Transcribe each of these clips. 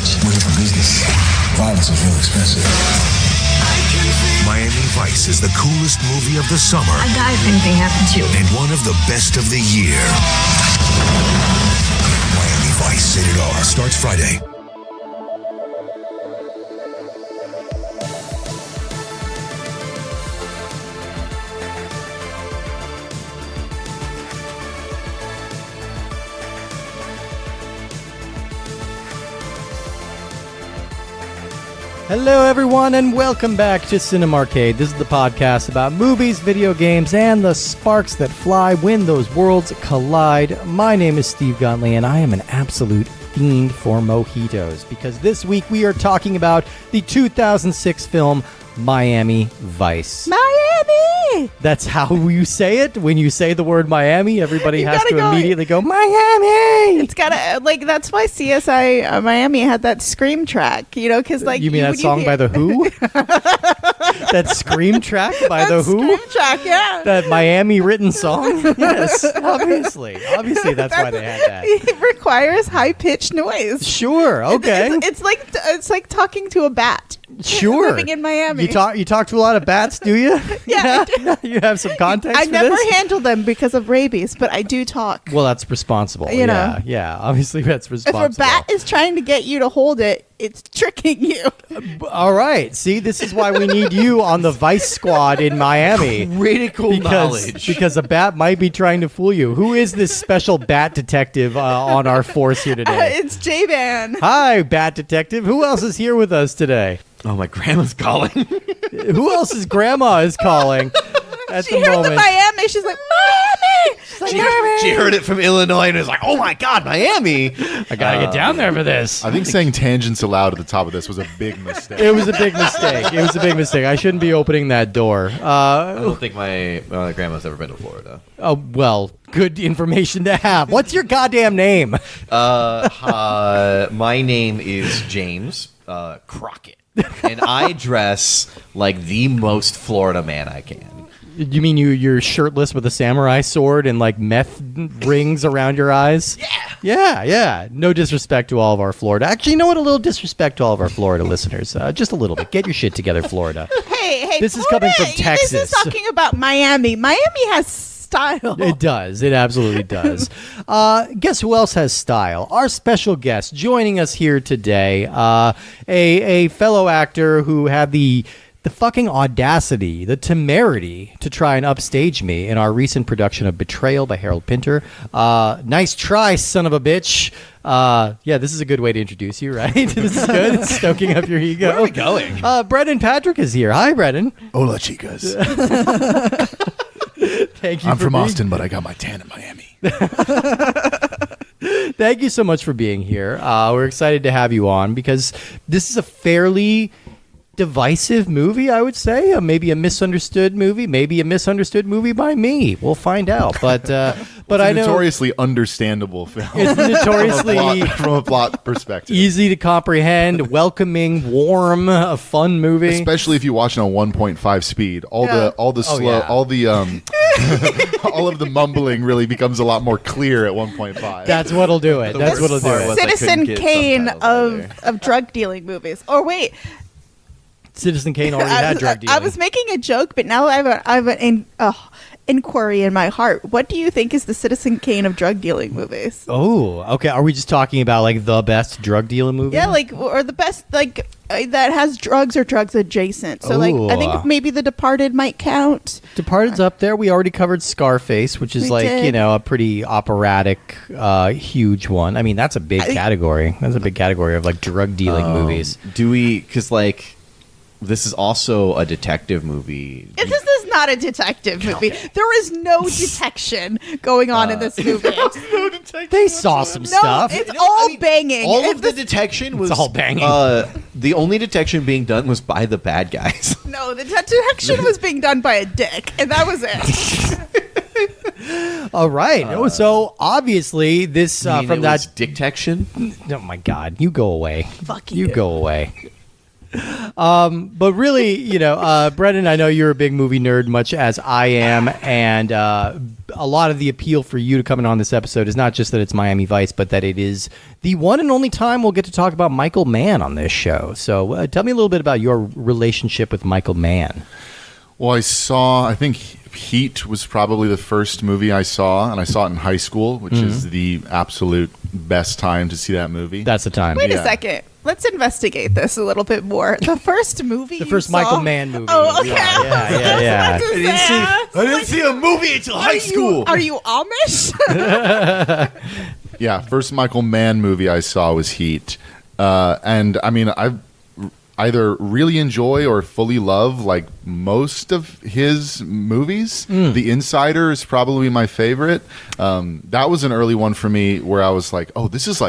rich. We're here for business. Violence is real expensive. Miami Vice is the coolest movie of the summer. I die if anything happens to you. And one of the best of the year. Miami Vice, rated R, starts Friday. Hello, everyone, and welcome back to Cinemarcade. This is the podcast about movies, video games, and the sparks that fly when those worlds collide. My name is Steve Guntley, and I am an absolute fiend for mojitos, because this week we are talking about the 2006 film Miami Vice. Miami! That's how you say it. When you say the word Miami, everybody has to go, immediately go, Miami! It's gotta, like, that's why CSI Miami had that Scream track, you know, because, like... You mean that song by The Who? That Scream track by The Who? Scream track, yeah. That Miami-written song? Yes, obviously. Obviously, that's why they had that. It requires high-pitched noise. Sure, okay. It's like talking to a bat. Sure. Living in Miami. You talk to a lot of bats, do you? Yeah. You have some context I for never this? handle them because of rabies, but I do talk. Well, that's responsible. You know. Yeah, obviously that's responsible. If a bat is trying to get you to hold it, it's tricking you. All right. See, this is why we need you on the Vice Squad in Miami. Critical knowledge. Because a bat might be trying to fool you. Who is this special bat detective on our force here today? It's J-Ban. Hi, bat detective. Who else is here with us today? Oh, my grandma's calling. Who else's grandma is calling at She the heard moment? the Miami. She's like, Miami! She's like, Miami! She heard it from Illinois and was like, oh my God, Miami. I gotta get down there for this. I think saying tangents aloud at the top of this was a big mistake. It was a big mistake. It was a big mistake. I shouldn't be opening that door. I don't think my grandma's ever been to Florida. Oh, well, good information to have. What's your goddamn name? My name is James Crockett. And I dress like the most Florida man I can. You mean you're shirtless with a samurai sword and like meth rings around your eyes? Yeah. No disrespect to all of our Florida. Actually, you know what? A little disrespect to all of our Florida listeners. Just a little bit. Get your shit together, Florida. Hey, This is Florida, coming from Texas. This is talking about Miami. Miami has style. It does. It absolutely does. Guess who else has style? Our special guest joining us here today, a fellow actor who had the fucking audacity, the temerity to try and upstage me in our recent production of Betrayal by Harold Pinter. Nice try, son of a bitch. Yeah, this is a good way to introduce you, right? This is good. It's stoking up your ego. Where are we going? Brennan Patrick is here. Hi, Brennan. Hola, chicas. Thank you. I'm from Austin, but I got my tan in Miami. Thank you so much for being here. We're excited to have you on because this is a fairly divisive movie, I would say. Maybe a misunderstood movie. Maybe a misunderstood movie by me. We'll find out. But I know notoriously understandable film. it's notoriously from a plot perspective. easy to comprehend, welcoming, warm, a fun movie. Especially if you watch it on 1.5 speed. All the slow, yeah. all the all of the mumbling really becomes a lot more clear at 1.5. That's what'll do it. That's what'll do part it. was I couldn't Citizen get Kane subtitles of drug dealing movies. Or wait, Citizen Kane already had drug dealing. I was making a joke, but now I have an inquiry in my heart. What do you think is the Citizen Kane of drug dealing movies? Oh, okay. Are we just talking about like the best drug dealing movie? Yeah, like, or the best, like, that has drugs or drugs adjacent. So, like, I Ooh. think maybe The Departed might count. Departed's up there. We already covered Scarface, which is We like, did. you know, a pretty operatic, huge one. I mean, that's a big category. That's a big category of like drug dealing movies. Do we, because like, this is also a detective movie. This is not a detective movie. There is no detection going on in this movie. They saw some No, stuff. it's all banging. All If of the this- detection was all banging. The only detection being done was by the bad guys. No, the detection was being done by a dick, and that was it. All right. So obviously this You mean from it that. was detection. Oh my God! You go away. Fuck You you. go away. But really, Brendan, I know you're a big movie nerd, much as I am, and a lot of the appeal for you to coming on this episode is not just that it's Miami Vice, but that it is the one and only time we'll get to talk about Michael Mann on this show. So tell me a little bit about your relationship with Michael Mann. Well, I think Heat was probably the first movie I saw, and I saw it in high school, which is the absolute best time to see that movie. That's the time. Wait a second. Let's investigate this a little bit more. The first movie, Michael Mann movie. Oh, okay. Yeah. I didn't see a movie until high school. Are you Amish? Yeah, first Michael Mann movie I saw was Heat. And I mean, I've either really enjoy or fully love like most of his movies. The Insider is probably my favorite. That was an early one for me where I was like, oh, this is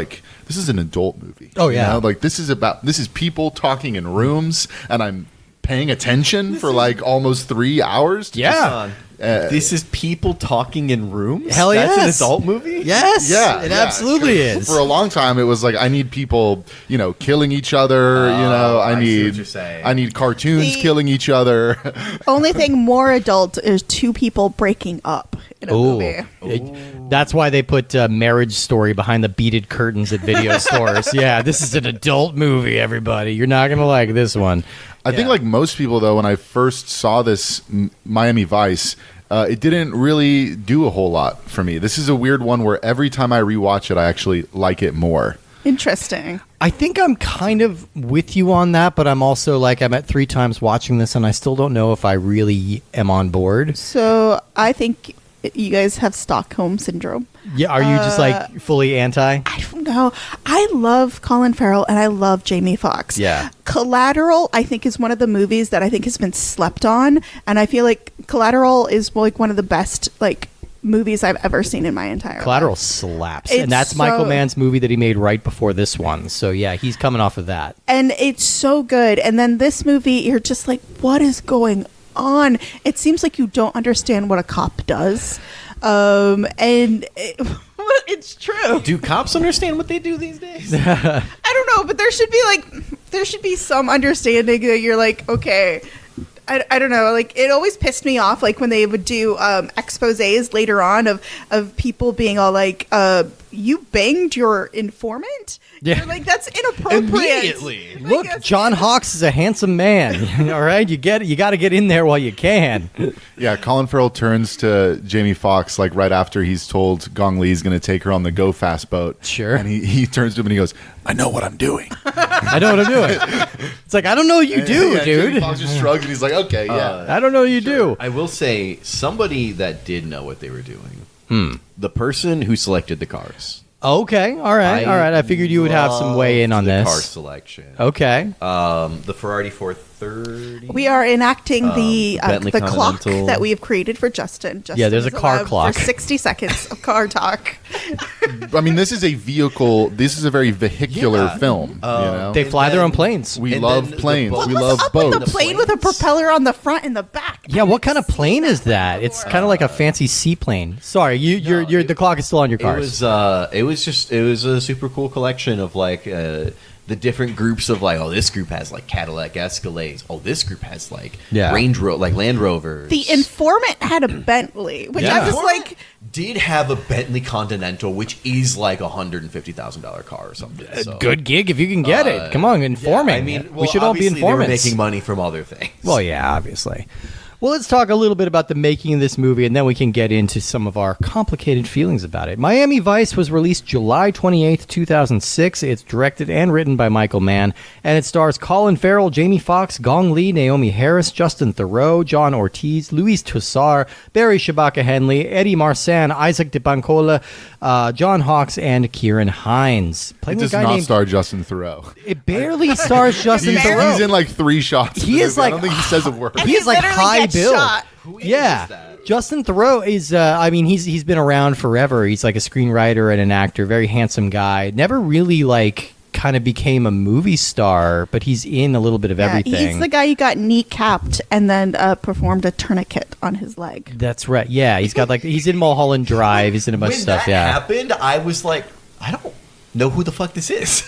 an adult movie. Oh yeah. Like this is people talking in rooms and I'm paying attention for like almost 3 hours. Yeah. This is people talking in rooms? Hell That's yes. an adult movie? Yes. Yeah, It yeah. absolutely is. For a long time, it was like I need people, killing each other. I see what you're saying. I need cartoons The- killing each other. Only thing more adult is two people breaking up in a movie. That's why they put Marriage Story behind the beaded curtains at video stores. Yeah, this is an adult movie, everybody. You're not going to like this one. I think like most people, though, when I first saw this Miami Vice, it didn't really do a whole lot for me. This is a weird one where every time I rewatch it, I actually like it more. Interesting. I think I'm kind of with you on that, but I'm also like, I'm at 3 times watching this, and I still don't know if I really am on board. So I think you guys have Stockholm Syndrome. Yeah, are you just like fully anti? I don't know. I love Colin Farrell and I love Jamie Foxx. Yeah. Collateral, I think, is one of the movies that I think has been slept on, and I feel like Collateral is like one of the best like movies I've ever seen in my entire Collateral life. slaps. It's And that's so- Michael Mann's movie that he made right before this one. So yeah, he's coming off of that. And it's so good. And then this movie, you're just like, what is going on? It seems like you don't understand what a cop does. It's true. Do cops understand what they do these days? I don't know, but there should be some understanding that you're like, okay, I don't know, like it always pissed me off like when they would do exposés later on of people being all like, you banged your informant? Yeah. You're like, that's inappropriate. Immediately. Look, Like, John Hawkes is a handsome man. All right, you got to get in there while you can. Yeah, Colin Farrell turns to Jamie Foxx like right after he's told Gong Li's going to take her on the Go Fast boat. Sure. And he turns to him and he goes, I know what I'm doing. I know what I'm doing. It's like, I don't know what you do, Yeah, Jamie dude. Foxx just shrugs and he's like, okay, yeah. I don't know what you do. I will say somebody that did know what they were doing. The person who selected the cars. Okay, all right. I figured you would have some weigh in on loved the this. car selection. Okay. The Ferrari 430. We are enacting the Bentley clock Continental. that we have created for Justin. Justin Yeah, there's is a car allowed clock. for 60 seconds of car talk. I mean, this is a vehicle. This is a very vehicular Yeah. film. They And fly their then- own planes. We and love then the planes. boat- We What's love up with boats. the plane with a propeller on the front and the back? Yeah, what kind of plane is that? It's kind of like a fancy seaplane. Sorry, you're the clock is still on your cars. It was a super cool collection of like the different groups of like, oh, this group has like Cadillac Escalades. Oh, this group has like Land Rovers. The informant had a Bentley, which I was like, did have a Bentley Continental, which is like $150,000 car or something. So. Good gig if you can get it. Come on, informing. I mean, we should all be obviously they were informants. making money from other things. Well, yeah, obviously. Well, let's talk a little bit about the making of this movie, and then we can get into some of our complicated feelings about it. Miami Vice was released July 28th, 2006. It's directed and written by Michael Mann, and it stars Colin Farrell, Jamie Foxx, Gong Li, Naomi Harris, Justin Theroux, John Ortiz, Luis Tosar, Barry Shabaka Henley, Eddie Marsan, Isaac de Bancola, John Hawkes, and Kieran Hines. It Playing does a guy not named... star Justin Theroux. It barely stars Justin Theroux. He's in like 3 shots. He is I like- don't think he says a word. He is like literally high gets build. shot. Yeah, that? Justin Theroux is. I mean, he's been around forever. He's like a screenwriter and an actor. Very handsome guy. Never really like kind of became a movie star, but he's in a little bit of everything. he's the guy who got kneecapped and then performed a tourniquet on his leg. That's right. Yeah, he's got like he's in Mulholland Drive. He's in a bunch of when stuff. that Yeah. happened, I was like, I don't know who the fuck this is.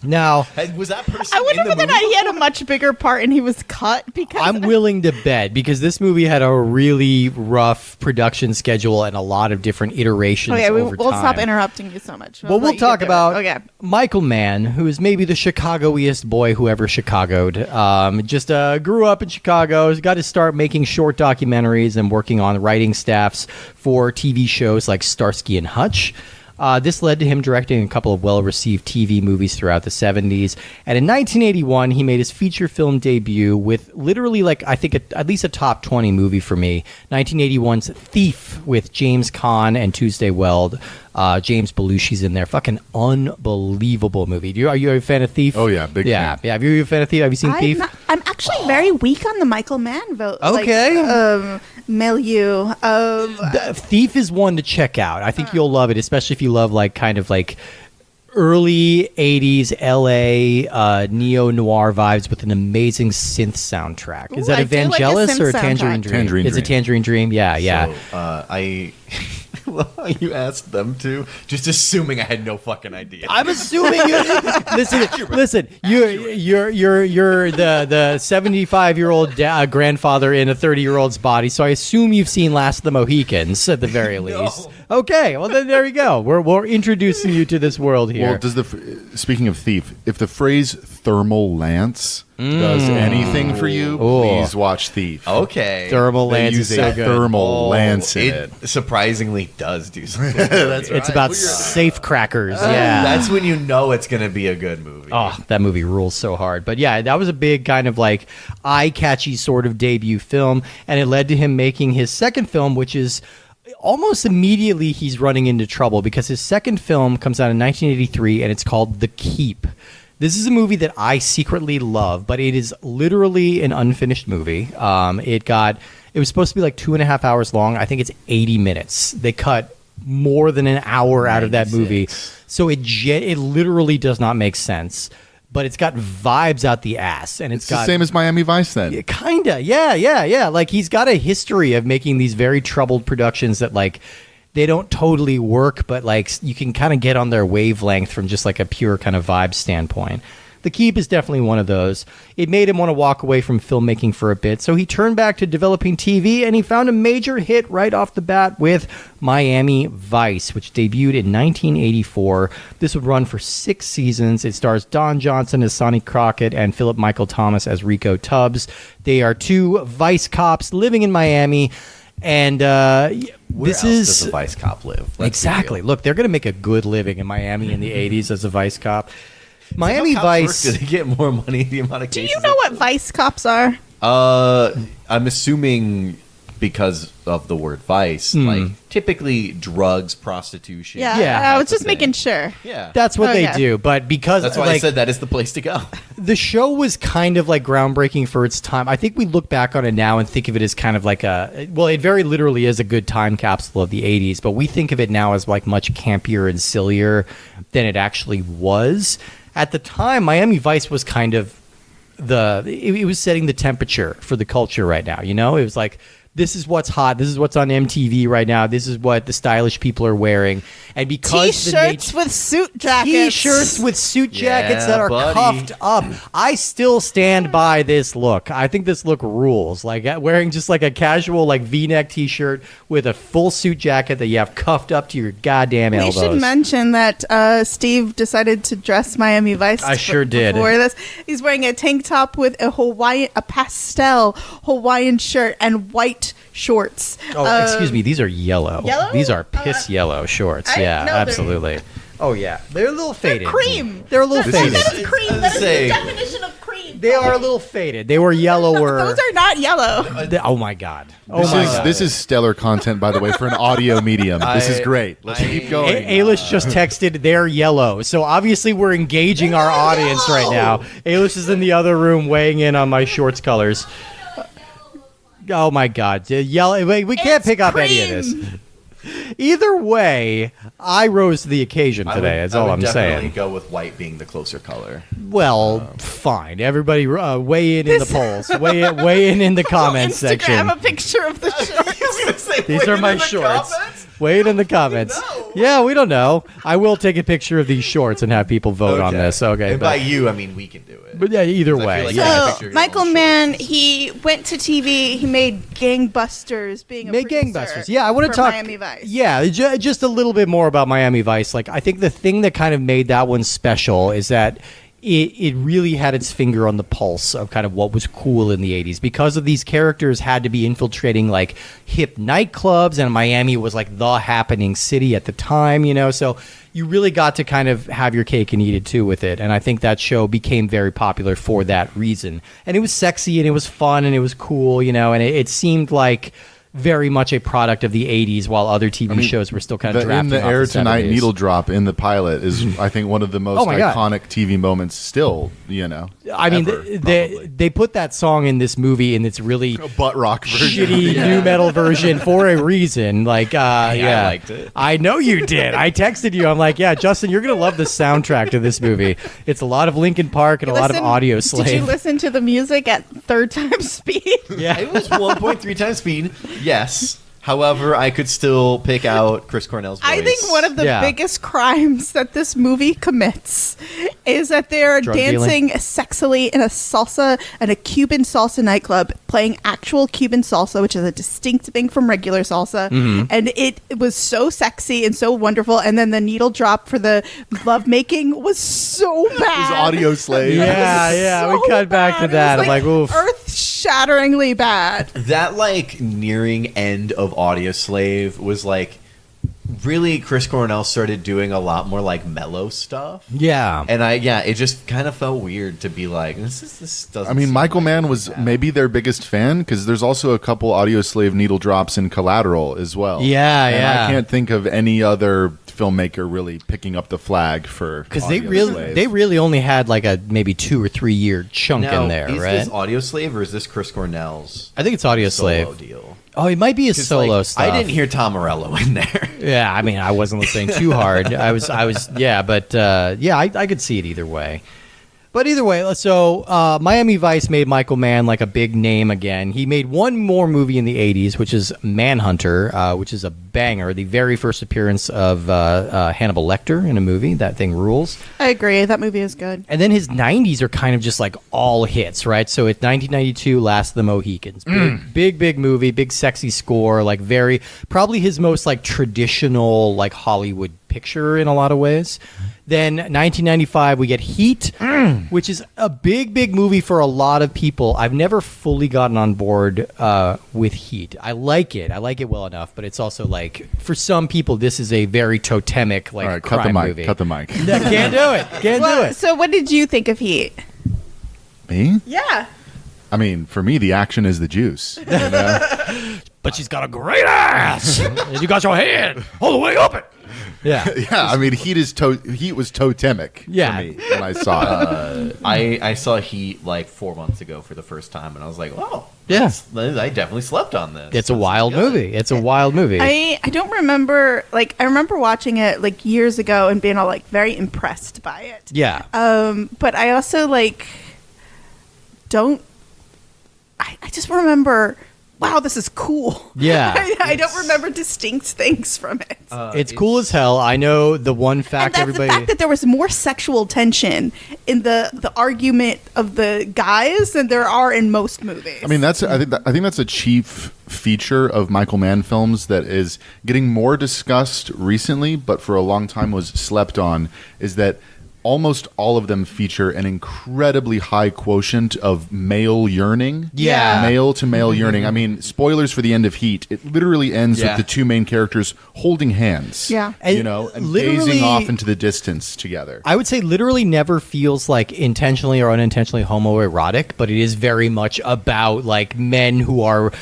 Now, Was that person I wonder in the whether or movie? not he had a much bigger part and he was cut because I'm willing to bet because this movie had a really rough production schedule and a lot of different iterations Okay, over we'll time. stop interrupting you so much. Well, we'll let you talk get through about it. Okay. Michael Mann, who is maybe the Chicagoiest boy who ever Chicagoed. Just grew up in Chicago, got to start making short documentaries and working on writing staffs for TV shows like Starsky and Hutch. This led to him directing a couple of well-received TV movies throughout the 70s. And in 1981, he made his feature film debut with literally, I think, at least a top 20 movie for me. 1981's Thief with James Caan and Tuesday Weld. James Belushi's in there. Fucking unbelievable movie. Are you a fan of Thief? Oh, yeah, big fan. Yeah. Have you a fan of Thief? Have you seen Thief? I'm actually very weak on the Michael Mann vote. Okay. Milieu. Thief is one to check out. I think you'll love it, especially if you love early 80s LA neo-noir vibes with an amazing synth soundtrack. Is that I do like a Evangelis synth or soundtrack. Tangerine Dream? Tangerine Is it Dream. Tangerine Dream? Yeah. So, you asked them to, just assuming I had no fucking idea. I'm assuming you listen. You're the 75-year-old grandfather in a 30-year-old's body, so I assume you've seen Last of the Mohicans at the very least. Okay, well then there you go. We're introducing you to this world here. Well, does speaking of Thief, if the phrase thermal lance does anything for you, please watch Thief. Okay. Thermal They lance use is a so good. thermal lance in it. Surprisingly does do something. That's It's about safe crackers. Yeah. That's when you know it's going to be a good movie. Oh, that movie rules so hard. But yeah, that was a big kind of eye-catchy sort of debut film, and it led to him making his second film, which is almost immediately he's running into trouble because his second film comes out in 1983, and it's called The Keep. This is a movie that I secretly love, but it is literally an unfinished movie. It was supposed to be 2.5 hours long. I think it's 80 minutes. They cut more than an hour out of that movie. So it literally does not make sense. But it's got vibes out the ass. And It's the same as Miami Vice then. Kinda. Yeah. He's got a history of making these very troubled productions that they don't totally work, but you can kind of get on their wavelength from just a pure kind of vibe standpoint. The Keep is definitely one of those. It made him want to walk away from filmmaking for a bit, so he turned back to developing TV, and he found a major hit right off the bat with Miami Vice, which debuted in 1984. This would run for 6 seasons. It stars Don Johnson as Sonny Crockett and Philip Michael Thomas as Rico Tubbs. They are 2 Vice cops living in Miami. And Where else does a Vice cop live? Let's be exactly. real. Look, they're going to make a good living in Miami in the 80s as a Vice cop. Miami How cops Vice. work? Do they get more money the amount of Do cases? you know what Vice cops are? I'm assuming because of the word vice, typically drugs, prostitution. Yeah, I was type just of making thing. sure. Yeah, That's what they Okay. do. But because that's why I said that is the place to go. the show was kind of groundbreaking for its time. I think we look back on it now and think of it as kind of it very literally is a good time capsule of the 80s, but we think of it now as much campier and sillier than it actually was. At the time, Miami Vice was kind of it was setting the temperature for the culture right now. It was this is what's hot. This is what's on MTV right now. This is what the stylish people are wearing. And because T-shirts with suit jackets. T-shirts with suit jackets Yeah, that are buddy. cuffed up. I still stand by this look. I think this look rules. Wearing just a casual V-neck T-shirt with a full suit jacket that you have cuffed up to your goddamn We elbows. should mention that Steve decided to dress Miami Vice. I sure did. Before this, he's wearing a tank top with a pastel Hawaiian shirt and white shorts. Oh, excuse me. These are yellow. Yellow? These are piss yellow shorts. Yeah, no, they're- absolutely. Oh, yeah. They're a little faded. Cream. They're a little This faded. is- That is cream. I was That is the saying- definition of cream. They are a little faded. They were yellower. Those are not yellow. Oh, my God. Oh, my God. This is stellar content, by the way, for an audio medium. This is great. Let's keep going. Ailish just texted, they're yellow. So obviously we're engaging our audience right now. Ailish is in the other room weighing in on my shorts colors. Oh my God. Yellow. We can't It's pick up any of this. Either way, I rose to the occasion today. That's all I'm definitely saying. go with white being the closer color. Well, fine. Everybody weigh in the polls. Weigh in the comments section. Instagram a picture of the shorts. These are my shorts. Weigh it in the comments. Yeah, we don't know. I will take a picture of these shorts and have people vote on this. Okay, and by you, I mean we can do it. But yeah, either way. So Michael Mann, he went to TV. He made Gangbusters. Gangbusters. Yeah, I want to talk Miami Vice. Yeah, just a little bit more about Miami Vice. Like, I think the thing that kind of made that one special is that it really had its finger on the pulse of kind of what was cool in the 80s, because of these characters had to be infiltrating like hip nightclubs, and Miami was like the happening city at the time, so you really got to kind of have your cake and eat it too with it. And I think that show became very popular for that reason. And it was sexy and it was fun and it was cool, and it seemed like very much a product of the 80s, while other TV shows were still kind of drafting In the off Air the Tonight 70s. needle drop in the pilot is, I think, one of the most iconic TV moments still, I mean, ever, they put that song in this movie in its really butt rock version. shitty new metal version for a reason. Like, I liked it. I know you did. I texted you. I'm like, yeah, Justin, you're going to love the soundtrack to this movie. It's a lot of Linkin Park and a lot of Audio Slave. Did you listen to the music at 3rd time speed? Yeah. It was 1.3 times speed. Yes. However, I could still pick out Chris Cornell's voice. I think one of the biggest crimes that this movie commits is that they're dancing sexily in a salsa and a Cuban salsa nightclub, playing actual Cuban salsa, which is a distinct thing from regular salsa. Mm-hmm. And it was so sexy and so wonderful. And then the needle drop for the lovemaking was so bad. It was Audio Slave. Yeah, we cut back to that. I'm like, oof. Earth-shatteringly bad. That like nearing end of Audio Slave was like really Chris Cornell started doing a lot more like mellow stuff. Yeah. And it just kind of felt weird to be like, this doesn't. I mean, Michael like Mann was maybe their biggest fan, because there's also a couple Audio Slave needle drops in Collateral as well. Yeah, and yeah. I can't think of any other filmmaker really picking up the flag for, because they really only had like a maybe 2 or 3 year chunk in there, is right? Is this Audio Slave or is this Chris Cornell's? I think it's Audio solo Slave deal. Oh, it might be a solo stuff. I didn't hear Tom Morello in there. Yeah, I mean, I wasn't listening too hard. I was, I could see it either way. But either way, so Miami Vice made Michael Mann like a big name again. He made one more movie in the 80s, which is Manhunter, which is a banger. The very first appearance of Hannibal Lecter in a movie. That thing rules. I agree. That movie is good. And then his 90s are kind of just like all hits, right? So it's 1992, Last of the Mohicans. Big movie, big sexy score, like probably his most like traditional like Hollywood picture in a lot of ways. Then 1995, we get Heat, which is a big movie for a lot of people. I've never fully gotten on board with Heat. I like it well enough, but it's also like, for some people, this is a very totemic like crime movie. Cut the mic. No, can't do it. Can't do it. So what did you think of Heat? Me? Yeah. I mean, for me, the action is the juice. But she's got a great ass. And you got your hand all the way up it. Yeah. Yeah, I mean, Heat was totemic for me when I saw it. I saw Heat like 4 months ago for the first time, and I was like, oh, yeah, I definitely slept on this. It's a wild movie. It's a wild movie. I don't remember, like, I remember watching it like years ago and being all like very impressed by it. Yeah. But I also like I just remember, wow, this is cool. Yeah. I don't remember distinct things from it. It's cool as hell. I know the one fact and that's the fact that there was more sexual tension in the argument of the guys than there are in most movies. I mean, I think that's a chief feature of Michael Mann films that is getting more discussed recently, but for a long time was slept on, is that almost all of them feature an incredibly high quotient of male yearning. Yeah. Male to male yearning. I mean, spoilers for the end of Heat. It literally ends with the two main characters holding hands. Yeah. And gazing off into the distance together. I would say literally never feels like intentionally or unintentionally homoerotic, but it is very much about like men who are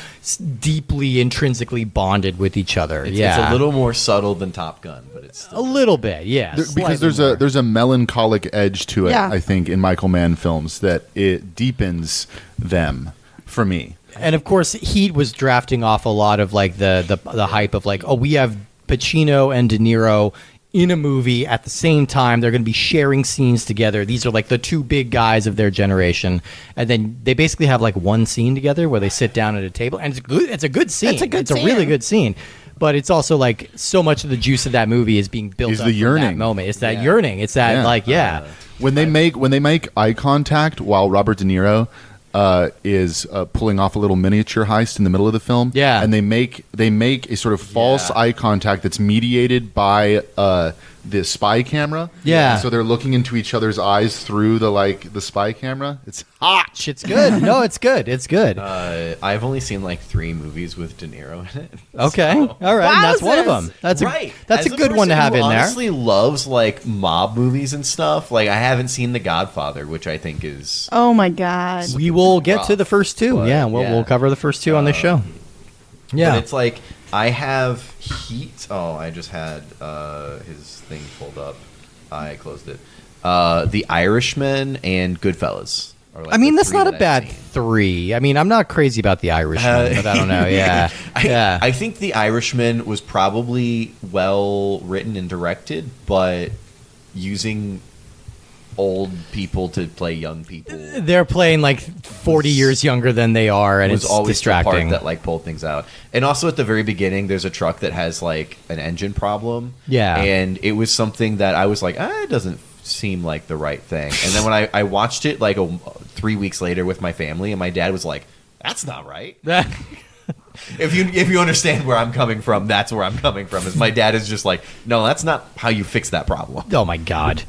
deeply intrinsically bonded with each other. It's a little more subtle than Top Gun, but it's still a little bit, yeah. Because there's a melancholic edge to it, I think, in Michael Mann films that it deepens them for me. And of course, Heat was drafting off a lot of like the hype of like, oh, we have Pacino and De Niro in a movie at the same time. They're going to be sharing scenes together. These are like the two big guys of their generation. And then they basically have like one scene together where they sit down at a table. And it's good. It's a good scene. It's a really good scene. but it's also like so much of the juice of that movie is being built Is up the from yearning. that moment. It's that yearning. It's that When they make eye contact while Robert De Niro is pulling off a little miniature heist in the middle of the film, and they make a sort of false eye contact that's mediated by the spy camera. Yeah. So they're looking into each other's eyes through the spy camera. It's hot. Shit's good. No, it's good. It's good. I've only seen like 3 movies with De Niro in it. Okay. So- All right. And that's one of Wowzers. them. That's right. That's As a good one to person have who in there. honestly loves like mob movies and stuff. Like I haven't seen The Godfather, which I think is Oh my god. We will get to rough, the first 2. but, Yeah, we'll cover the first 2 on this show. Yeah. But it's like I have Heat. Oh, I just had his thing pulled up. I closed it. The Irishman and Goodfellas. Are like I mean, the that's 3 not a that I've bad seen. 3. I mean, I'm not crazy about The Irishman, but I don't know. Yeah. I think The Irishman was probably well written and directed, but using old people to play young people They're playing like 40 years younger than they are, and was it's always distracting. the part that like pulled things out. And also at the very beginning, there's a truck that has like an engine problem. Yeah. And it was something that I was like, it doesn't seem like the right thing. And then when I watched it like 3 weeks later with my family, and my dad was like, that's not right. If you understand where I'm coming from, that's where I'm coming from. Is my dad is just like, no, that's not how you fix that problem. Oh my God.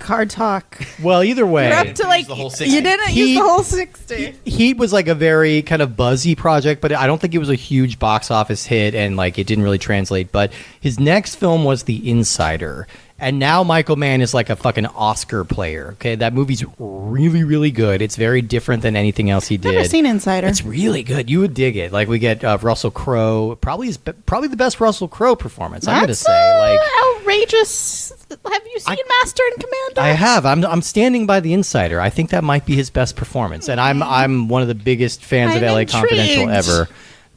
Card talk. Well, either way, You're up to like the whole 60. you didn't use the whole 60. Heat was like a very kind of buzzy project, but I don't think it was a huge box office hit, and like it didn't really translate. But his next film was The Insider, and now Michael Mann is like a fucking Oscar player. Okay, that movie's really, really good. It's very different than anything else he did. Never seen Insider. It's really good. You would dig it. Like we get Russell Crowe, probably the best Russell Crowe performance. I'm gonna That's say like. outrageous. Have you seen Master and Commander? I have. I'm standing by The Insider. I think that might be his best performance, and I'm one of the biggest fans of I'm LA Confidential intrigued. ever.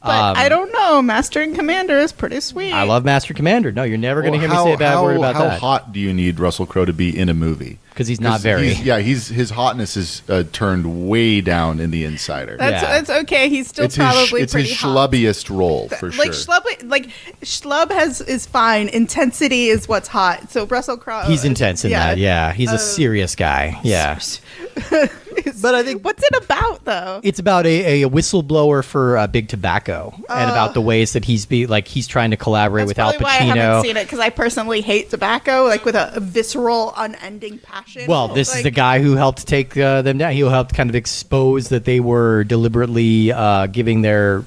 But I don't know. Master and Commander is pretty sweet. I love Master Commander. No, you're never going to hear me say a bad word about how that. hot do you need Russell Crowe to be in a movie? Because he's not very. His hotness is turned way down in The Insider. That's okay. He's still it's probably his pretty hot. schlubbiest role for Like sure. schlub is fine. Intensity is what's hot. So Russell Crowe. He's intense in that. Yeah, he's a serious guy. Yeah. But I think what's it about though? It's about a whistleblower for Big Tobacco, and about the ways that he's trying to collaborate with Al That's probably why I haven't Pacino. seen it, because I personally hate tobacco, like with a visceral, unending passion. Well, this is Like, the guy who helped take them down. He helped kind of expose that they were deliberately giving their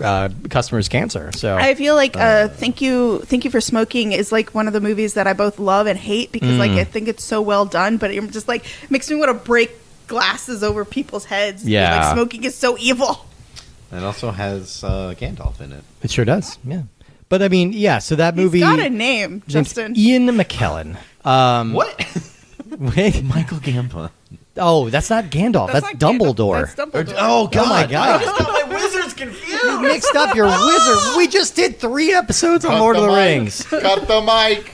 customers cancer. So I feel like Thank You for Smoking is like one of the movies that I both love and hate, because like I think it's so well done, but it just like makes me want to break glasses over people's heads. Yeah. Like smoking is so evil. It also has Gandalf in it. it sure does. Yeah. But I mean, yeah. So that movie. He's got a name, his name's Justin. Ian McKellen. What? Wait, Michael Gambon. oh, that's not Gandalf. That's not Dumbledore. That's Dumbledore. Oh God! my God. I just got my wizards confused. You mixed up your wizard. We just did 3 episodes on Lord of the Rings. Cut the mic.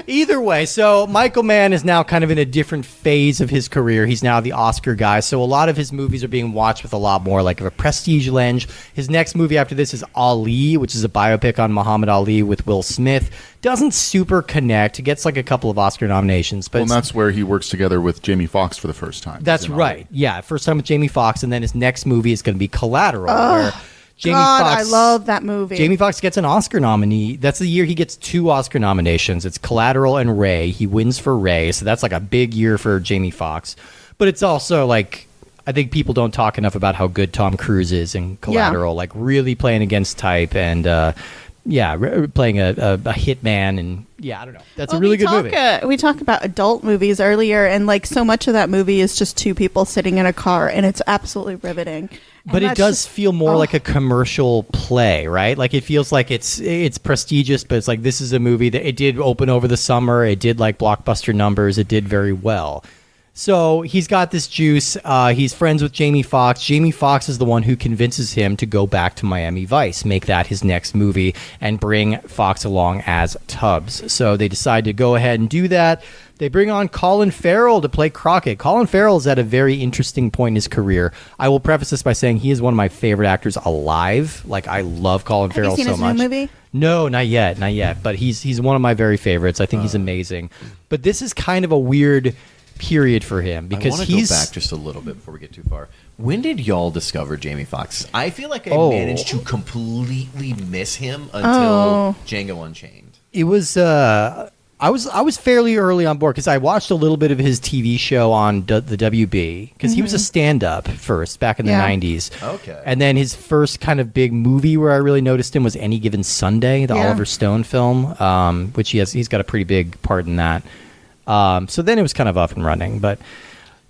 Either way, so Michael Mann is now kind of in a different phase of his career. He's now the Oscar guy, so a lot of his movies are being watched with a lot more like of a prestige lens. His next movie after this is Ali, which is a biopic on Muhammad Ali with Will Smith. Doesn't super connect. It gets like a couple of Oscar nominations, but Well, and that's where he works together with Jamie Foxx for the first time. that's in right. Ali. Yeah, first time with Jamie Foxx, and then his next movie is going to be Collateral, where Jamie God, Foxx. I love that movie. Jamie Foxx gets an Oscar nominee. That's the year he gets 2 Oscar nominations. It's Collateral and Ray. He wins for Ray, so that's like a big year for Jamie Foxx. But it's also like, I think people don't talk enough about how good Tom Cruise is in Collateral. Like really playing against type and playing a hitman, and I don't know. That's a really good movie. We talked about adult movies earlier, and like so much of that movie is just 2 people sitting in a car, and it's absolutely riveting. But it does feel more like a commercial play, right? Like it feels like it's prestigious, but it's like this is a movie that it did open over the summer. It did like blockbuster numbers. It did very well. So he's got this juice. He's friends with Jamie Foxx. Jamie Foxx is the one who convinces him to go back to Miami Vice, make that his next movie, and bring Foxx along as Tubbs. So they decide to go ahead and do that. They bring on Colin Farrell to play Crockett. Colin Farrell is at a very interesting point in his career. I will preface this by saying he is one of my favorite actors alive. Like, I love Colin Farrell so much. Have you seen his new movie? No, not yet. But he's one of my very favorites. I think he's amazing. But this is kind of a weird period for him because I want to go back just a little bit before we get too far. When did y'all discover Jamie Foxx? I feel like I managed to completely miss him until Django Unchained. It was I was fairly early on board because I watched a little bit of his TV show on the WB because he was a stand-up first back in the 90s. Okay. And then his first kind of big movie where I really noticed him was Any Given Sunday, the Oliver Stone film, which he's got a pretty big part in that. So then it was kind of up and running, but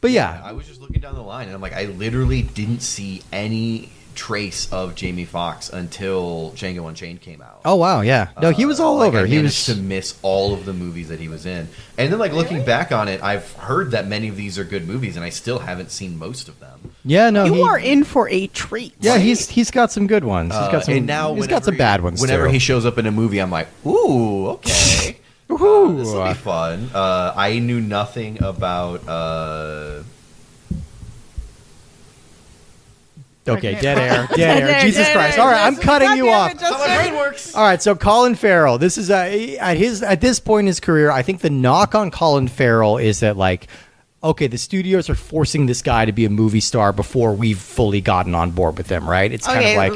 yeah. I was just looking down the line and I'm like, I literally didn't see any trace of Jamie Foxx until Django Unchained came out. Oh wow, yeah. No, he was all over. I He managed was to miss all of the movies that he was in, and then looking back on it, I've heard that many of these are good movies, and I still haven't seen most of them. Yeah, no, you are in for a treat. Yeah, he's got some good ones. He's got some. And now he's got some bad ones. Whenever too. he shows up in a movie, I'm like, ooh, okay. Woohoo. This will be fun. I knew nothing about. Okay, dead air. Jesus Christ! All right, I'm cutting you off. That's how my brain works. All right, so Colin Farrell. This is at this point in his career. I think the knock on Colin Farrell is that okay, the studios are forcing this guy to be a movie star before we've fully gotten on board with him, right? It's kind of like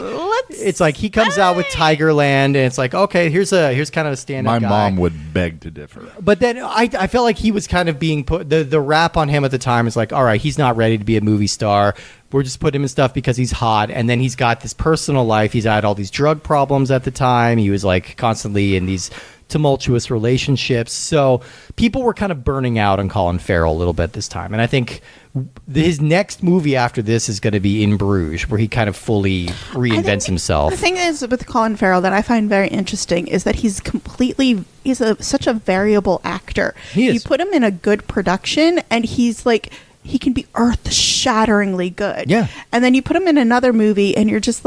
it's like he comes out with Tigerland, and it's like, okay, here's kind of a stand-up My guy. mom would beg to differ. But then I felt like he was kind of being put. The rap on him at the time is like, all right, he's not ready to be a movie star. We're just putting him in stuff because he's hot, and then he's got this personal life. He's had all these drug problems at the time. He was constantly in these tumultuous relationships. So people were kind of burning out on Colin Farrell a little bit this time. And I think his next movie after this is going to be In Bruges, where he kind of fully reinvents himself. The thing is with Colin Farrell that I find very interesting is that he's such a variable actor. He is. You put him in a good production and he's he can be earth-shatteringly good. Yeah. And then you put him in another movie and you're just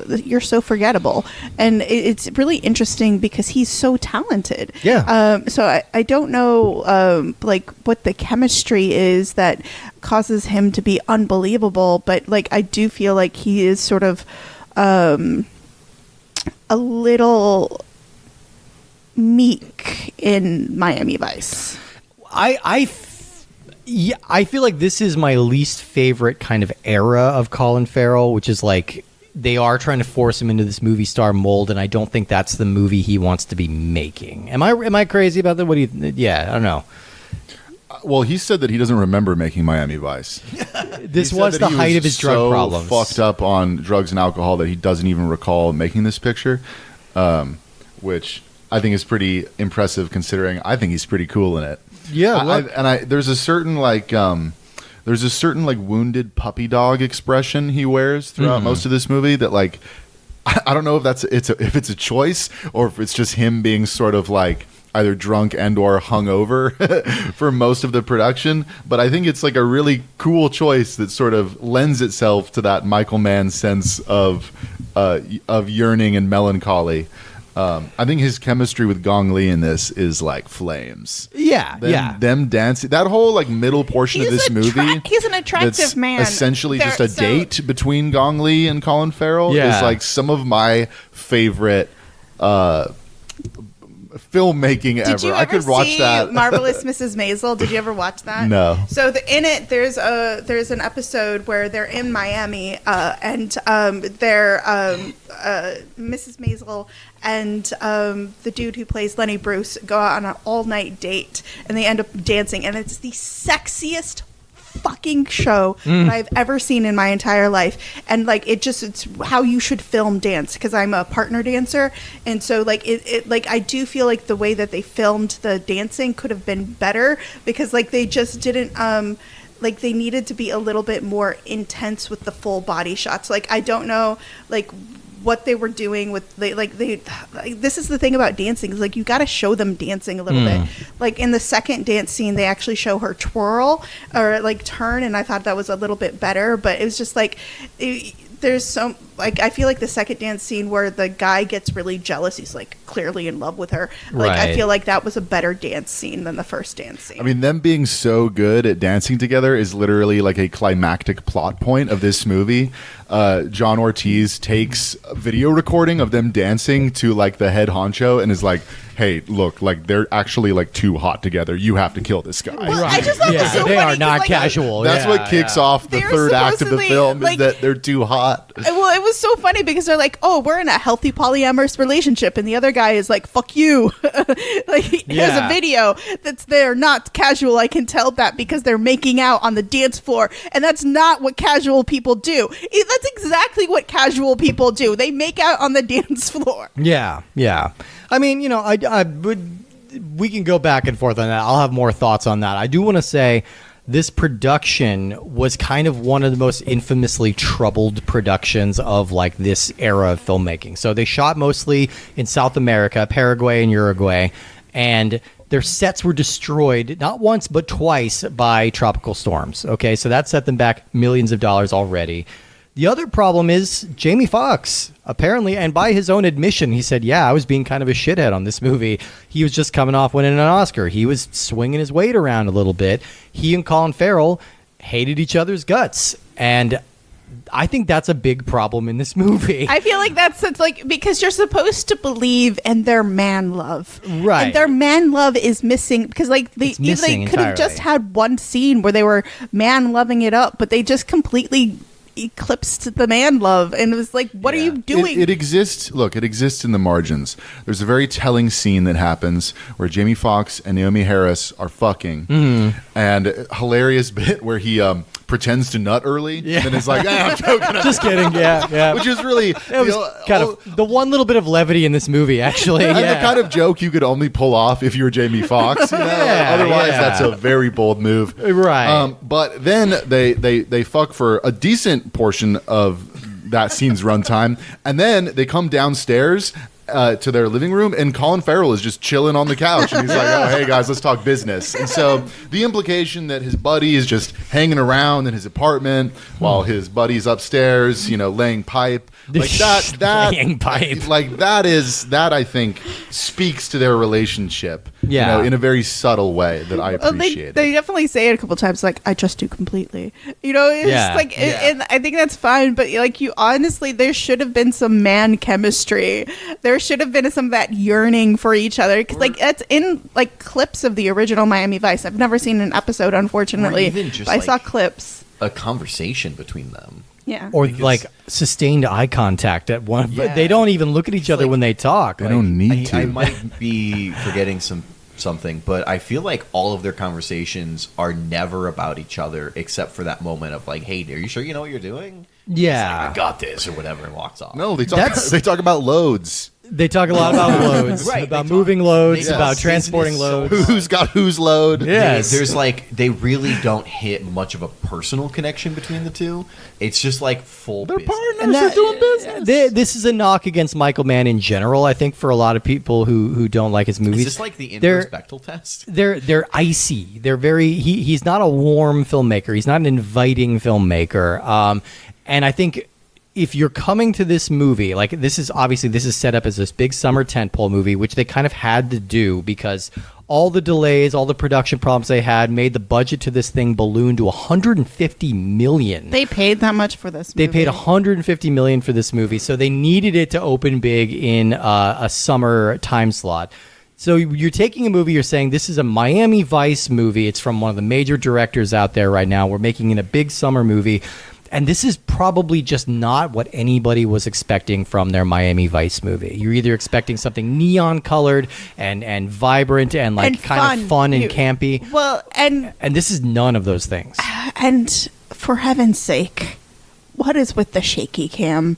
you're so forgettable. And it's really interesting because he's so talented. Yeah. So I don't know what the chemistry is that causes him to be unbelievable, but I do feel like he is sort of a little meek in Miami Vice. I feel like this is my least favorite kind of era of Colin Farrell, which is they are trying to force him into this movie star mold, and I don't think that's the movie he wants to be making. Am I crazy about that? Yeah, I don't know. Well, he said that he doesn't remember making Miami Vice. This was the height of his drug problems. Fucked up on drugs and alcohol that he doesn't even recall making this picture, which I think is pretty impressive considering I think he's pretty cool in it. Yeah, there's a certain wounded puppy dog expression he wears throughout most of this movie that I don't know if it's a choice or if it's just him being sort of either drunk and or hungover for most of the production, but I think it's a really cool choice that sort of lends itself to that Michael Mann sense of yearning and melancholy. I think his chemistry with Gong Li in this is flames. Yeah, them dancing. That whole middle portion of this movie. He's an attractive man. Essentially, just a date between Gong Li and Colin Farrell is some of my favorite filmmaking ever. Did you ever I could watch see that. Marvelous Mrs. Maisel? Did you ever watch that? No. So in it, there's an episode where they're in Miami, and they're Mrs. Maisel and the dude who plays Lenny Bruce go out on an all-night date, and they end up dancing, and it's the sexiest fucking show that I've ever seen in my entire life. And it's how you should film dance, because I'm a partner dancer, and so I do feel like the way that they filmed the dancing could have been better, because they just didn't they needed to be a little bit more intense with the full body shots. I don't know what they were doing with this is the thing about dancing is you got to show them dancing a little bit. In the second dance scene they actually show her twirl or turn, and I thought that was a little bit better, but it was just there's some, like, I feel like the second dance scene where the guy gets really jealous, he's like clearly in love with her. Like, I Right. feel like that was a better dance scene than the first dance scene. I mean, them being so good at dancing together is literally like a climactic plot point of this movie. John Ortiz takes a video recording of them dancing to like the head honcho and is like, "Hey, look, like they're actually like too hot together. You have to kill this guy." Well, I just thought it was so they funny are 'cause, not like, casual. That's Yeah, what kicks yeah. off the They're third act of the supposedly, film like- is that they're too hot. Well, it was so funny because they're like, "Oh, we're in a healthy polyamorous relationship," and the other guy is like, "Fuck you!" Like, here's Yeah. a video that's they're not casual. I can tell that because they're making out on the dance floor, and that's not what casual people do. That's exactly what casual people do. They make out on the dance floor. Yeah, yeah. I mean, you know, I would. We can go back and forth on that. I'll have more thoughts on that. I do want to say this production was kind of one of the most infamously troubled productions of like this era of filmmaking. So they shot mostly in South America, Paraguay and Uruguay, and their sets were destroyed not once but twice by tropical storms. Okay, so that set them back millions of dollars already. The other problem is Jamie Foxx, apparently, and by his own admission, he said, yeah, I was being kind of a shithead on this movie. He was just coming off winning an Oscar. He was swinging his weight around a little bit. He and Colin Farrell hated each other's guts. And I think that's a big problem in this movie. I feel like it's like because you're supposed to believe in their man love, Right. And their man love is missing because like It's missing they could have just entirely. had one scene where they were man loving it up, but they just completely eclipsed the man love, and it was like, what are you doing? It exists. Look, it exists in the margins. There's a very telling scene that happens where Jamie Foxx and Naomi Harris are fucking, and a hilarious bit where he pretends to nut early, and then is like, I'm joking. Just kidding. Yeah, yeah. Which is really It was kind of the one little bit of levity in this movie, actually. and Yeah. the kind of joke you could only pull off if you were Jamie Foxx. You know? Yeah, Otherwise, yeah. that's a very bold move. Right. But then they fuck for a decent portion of that scene's runtime, and then they come downstairs to their living room, and Colin Farrell is just chilling on the couch, and he's like, "Oh, hey guys, let's talk business." And so the implication that his buddy is just hanging around in his apartment while his buddy's upstairs, you know, laying pipe, like that Laying pipe. like that I think speaks to their relationship, Yeah. you know, in a very subtle way that I Well, appreciate. they definitely say it a couple times, like, I trust you completely. You know, it's Yeah, just like, yeah. and I think that's fine, but like, you honestly, there should have been some man chemistry. There should have been some of that yearning for each other. Because, like, that's in, like, clips of the original Miami Vice. I've never seen an episode, unfortunately. even just, but I saw like- clips. A conversation between them. Yeah. Or like sustained eye contact at one. Yeah. But they don't even look at each other like- when they talk. They Like, don't need to. I might be forgetting something, but I feel like all of their conversations are never about each other except for that moment of like, "Hey, are you sure you know what you're doing?" Yeah. I got this, or whatever, and walks off. No, they talk. That's- They talk about loads. They talk a lot about loads, Right, about they talk- moving loads, they about talk transporting business so loads. Who's got whose load? Yes. There's like they really don't hit much of a personal connection between the two. It's just like full. They're business. partners. And They're doing business. This is a knock against Michael Mann in general. I think for a lot of people who don't like his movies, Is this like the They're- inverse Bechtel test? they're icy. They're very. He's not a warm filmmaker. He's not an inviting filmmaker. And I think if you're coming to this movie, like this is set up as this big summer tentpole movie, which they kind of had to do because all the delays, all the production problems they had made the budget to this thing balloon to $150 million. They paid that much for this movie. They paid $150 million for this movie, so they needed it to open big in a summer time slot. So you're taking a movie, you're saying this is a Miami Vice movie. It's from one of the major directors out there right now. We're making it a big summer movie. And this is probably just not what anybody was expecting from their Miami Vice movie. You're either expecting something neon colored and vibrant and like And kind of fun and You- campy. Well, and And this is none of those things. for heaven's sake, what is with the shaky cam?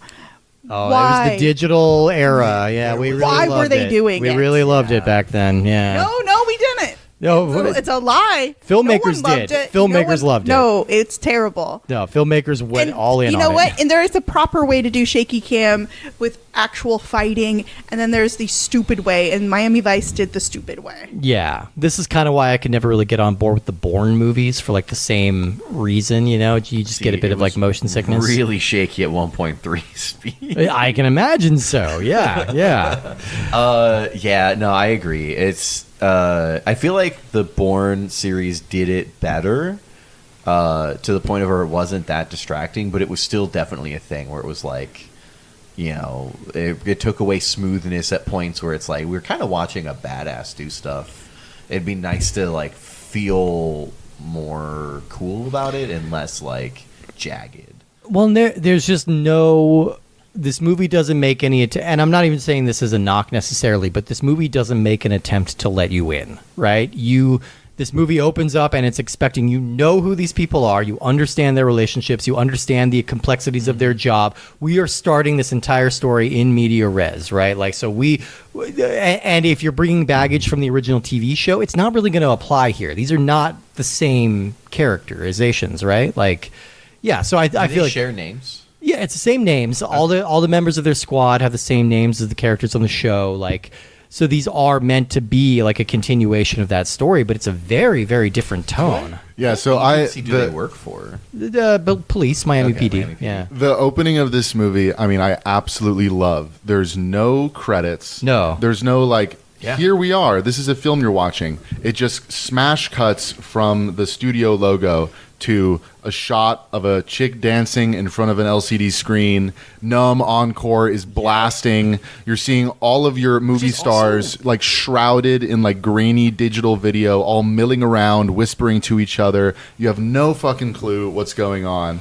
Oh, Why? it was the digital era. Yeah, we really Why loved were they it. doing We it? really loved it back then. Yeah. No, we didn't. No, It's a lie. Filmmakers No one loved did. it. Filmmakers loved it. No, it's terrible. no, filmmakers went all in on it. You know what? And there is a proper way to do shaky cam with actual fighting, and then there's the stupid way, and Miami Vice did the stupid way. Yeah, this is kind of why I could never really get on board with the Bourne movies for like the same reason. You know, you just get a bit of like motion sickness. Really shaky at 1.3 speed. I can imagine so. Yeah, yeah. Yeah, no, I agree. It's I feel like the Bourne series did it better to the point of where it wasn't that distracting, but it was still definitely a thing where it was like, you know, it took away smoothness at points where it's like we're kind of watching a badass do stuff. It'd be nice to like feel more cool about it and less like jagged. Well, there's just no. This movie doesn't make any and I'm not even saying this as a knock necessarily, but this movie doesn't make an attempt to let you in, right? This movie opens up and it's expecting you know who these people are, you understand their relationships, you understand the complexities of their job. We are starting this entire story in media res, right? Like, so and if you're bringing baggage from the original TV show, it's not really going to apply here. These are not the same characterizations, right? Like, yeah. So I feel like share names. Yeah, it's the same names. All the members of their squad have the same names as the characters on the show. Like, so these are meant to be like a continuation of that story, but it's a very, very different tone. Yeah, so Do they work for? The police, Miami Okay, PD. Miami PD. Yeah. the opening of this movie, I mean, I absolutely love. There's no credits. No. There's no like, Yeah. here we are. This is a film you're watching. It just smash cuts from the studio logo to a shot of a chick dancing in front of an LCD screen. Numb Encore is blasting. You're seeing all of your movie stars like shrouded in like grainy digital video, all milling around, whispering to each other. You have no fucking clue what's going on.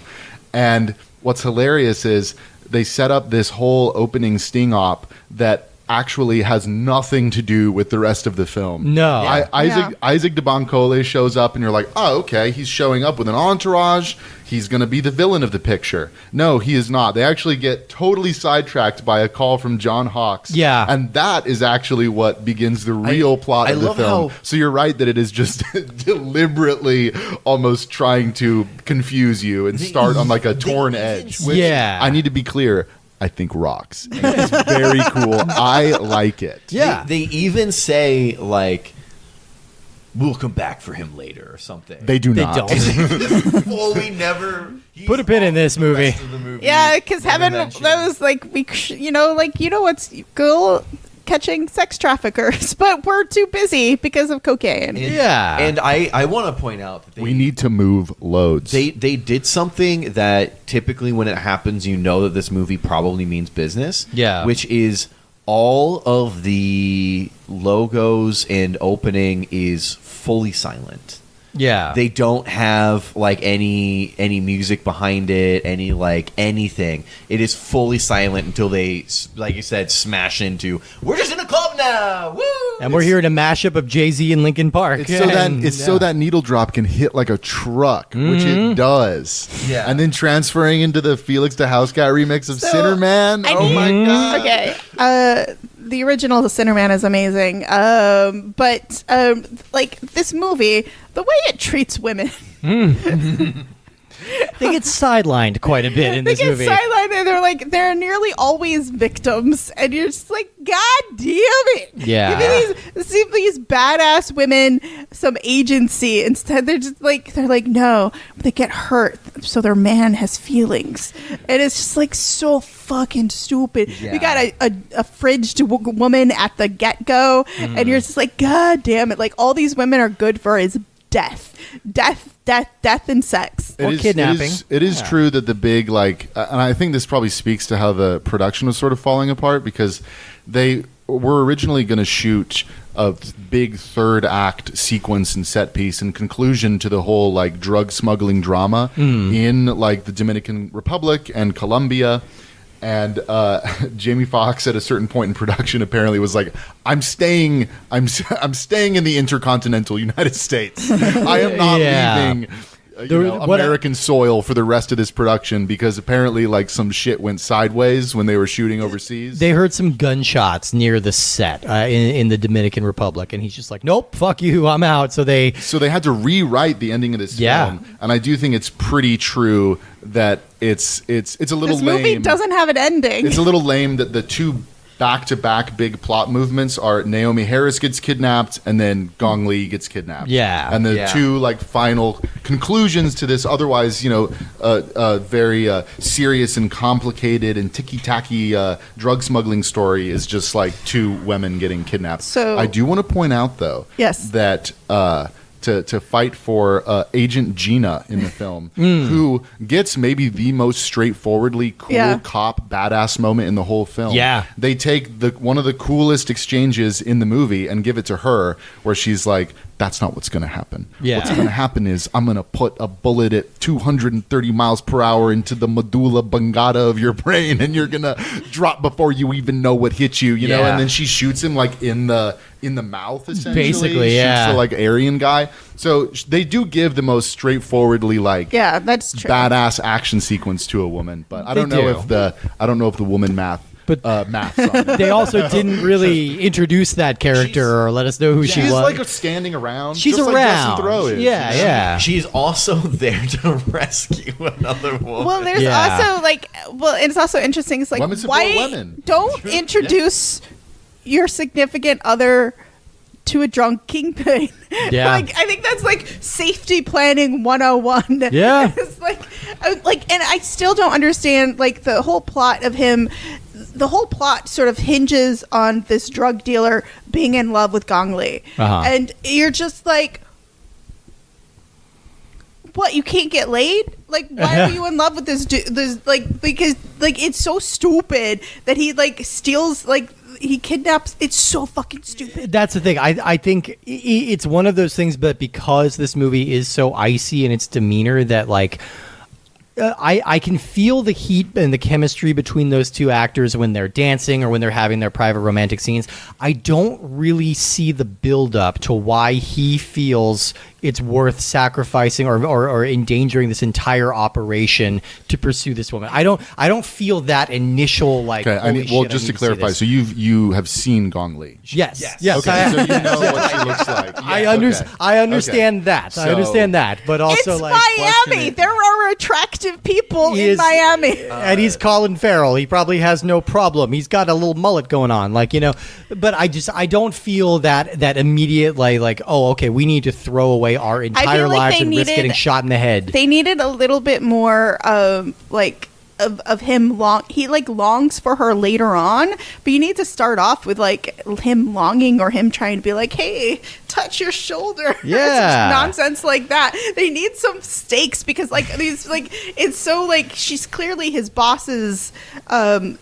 And what's hilarious is they set up this whole opening sting op that actually has nothing to do with the rest of the film. No. Isaac de Boncole shows up and you're like, oh, okay, he's showing up with an entourage. He's going to be the villain of the picture. No, he is not. They actually get totally sidetracked by a call from John Hawkes. Yeah. And that is actually what begins the real plot of the love film. how- So you're right that it is just deliberately almost trying to confuse you and start on like a torn edge. Which, Yeah. I need to be clear, I think rocks. And it's very cool. I like it. Yeah. They even say like, "We'll come back for him later" or something. They do They not. don't. fully never Put a pin in this movie. Yeah, because never heaven, mentioned. that was like, what's cool? Catching sex traffickers, but we're too busy because of cocaine. Yeah. And I want to point out that We need to move loads. they did something that typically when it happens, you know that this movie probably means business. Yeah. Which is all of the logos and opening is fully silent. Yeah. They don't have like any music behind it, any like anything. It is fully silent until they, like you said, smash into. We're just in a club now. Woo! and we're hearing a mashup of Jay-Z and Linkin Park. It's so that And, so that needle drop can hit like a truck, which it does. Yeah. And then transferring into the Felix the House Cat remix of So, Sinner Man. I Oh need- my god. Okay. The original The Sinner Man is amazing. But like this movie, the way it treats women, they get sidelined quite a bit in they this get movie. sidelined and they're nearly always victims, and you're just like, God damn it! Yeah. Give these badass women some agency. Instead, they're like no, they get hurt, so their man has feelings, and it's just like so fucking stupid. Yeah. We got a fridged woman at the get go, and you're just like, God damn it! Like all these women are good for is death, and sex. Or kidnapping. It is true that the big and I think this probably speaks to how the production was sort of falling apart, because they were originally going to shoot a big third act sequence and set piece and conclusion to the whole like drug smuggling drama in like the Dominican Republic and Colombia. And Jamie Foxx at a certain point in production apparently was like, I'm staying in the intercontinental United States. I am not Yeah. leaving American soil for the rest of this production because apparently like some shit went sideways when they were shooting overseas. They heard some gunshots near the set in the Dominican Republic, and he's just like, "Nope, fuck you, I'm out." So they had to rewrite the ending of this film, and I do think it's pretty true that it's a little This lame. movie doesn't have an ending. It's a little lame that the two back-to-back big plot movements are Naomi Harris gets kidnapped and then Gong Li gets kidnapped. Yeah. And the two like final conclusions to this otherwise, very serious and complicated and ticky-tacky drug smuggling story is just like two women getting kidnapped. So I do want to point out though that to fight for Agent Gina in the film, who gets maybe the most straightforwardly cool cop badass moment in the whole film. Yeah. They take one of the coolest exchanges in the movie and give it to her, where she's like, that's not what's going to happen. Yeah. What's going to happen is I'm going to put a bullet at 230 miles per hour into the medulla oblongata of your brain, and you're going to drop before you even know what hit you, you know? And then she shoots him like in the mouth, essentially. Basically, Shoots the like Aryan guy. So they do give the most straightforwardly like that's true. badass action sequence to a woman, but I don't know if the woman maths on it. They also didn't really introduce that character or let us know who she was. She's like standing around. She's just around. Like Justin Theroux is, yeah. She's also there to rescue another woman. Well, there's also and it's also interesting. It's like, why women. don't introduce your significant other to a drunk kingpin? Yeah. I think that's like safety planning 101. Yeah. It's like, and I still don't understand like the whole plot of him. The whole plot sort of hinges on this drug dealer being in love with Gong Li. And you're just like, what, you can't get laid? Like, why are you in love with this dude? Because it's so stupid that he steals, he kidnaps. It's so fucking stupid. That's the thing. I think it's one of those things, but because this movie is so icy in its demeanor that I can feel the heat and the chemistry between those two actors when they're dancing or when they're having their private romantic scenes. I don't really see the build-up to why he feels it's worth sacrificing or endangering this entire operation to pursue this woman. I don't feel that initial just to clarify, so you have seen Gong Li. Yes. Okay, so you know what she looks like. I understand that. So, I understand that, but also it's Miami. There are attractive people in Miami, and he's Colin Farrell. He probably has no problem. He's got a little mullet going on, But I don't feel that immediate oh, okay, we need to throw away our entire lives and risk getting shot in the head. They needed a little bit more of him he longs for her later on, but you need to start off with him longing or him trying to be like, hey, touch your shoulder. Yeah. Nonsense like that. They need some stakes because these it's so she's clearly his boss's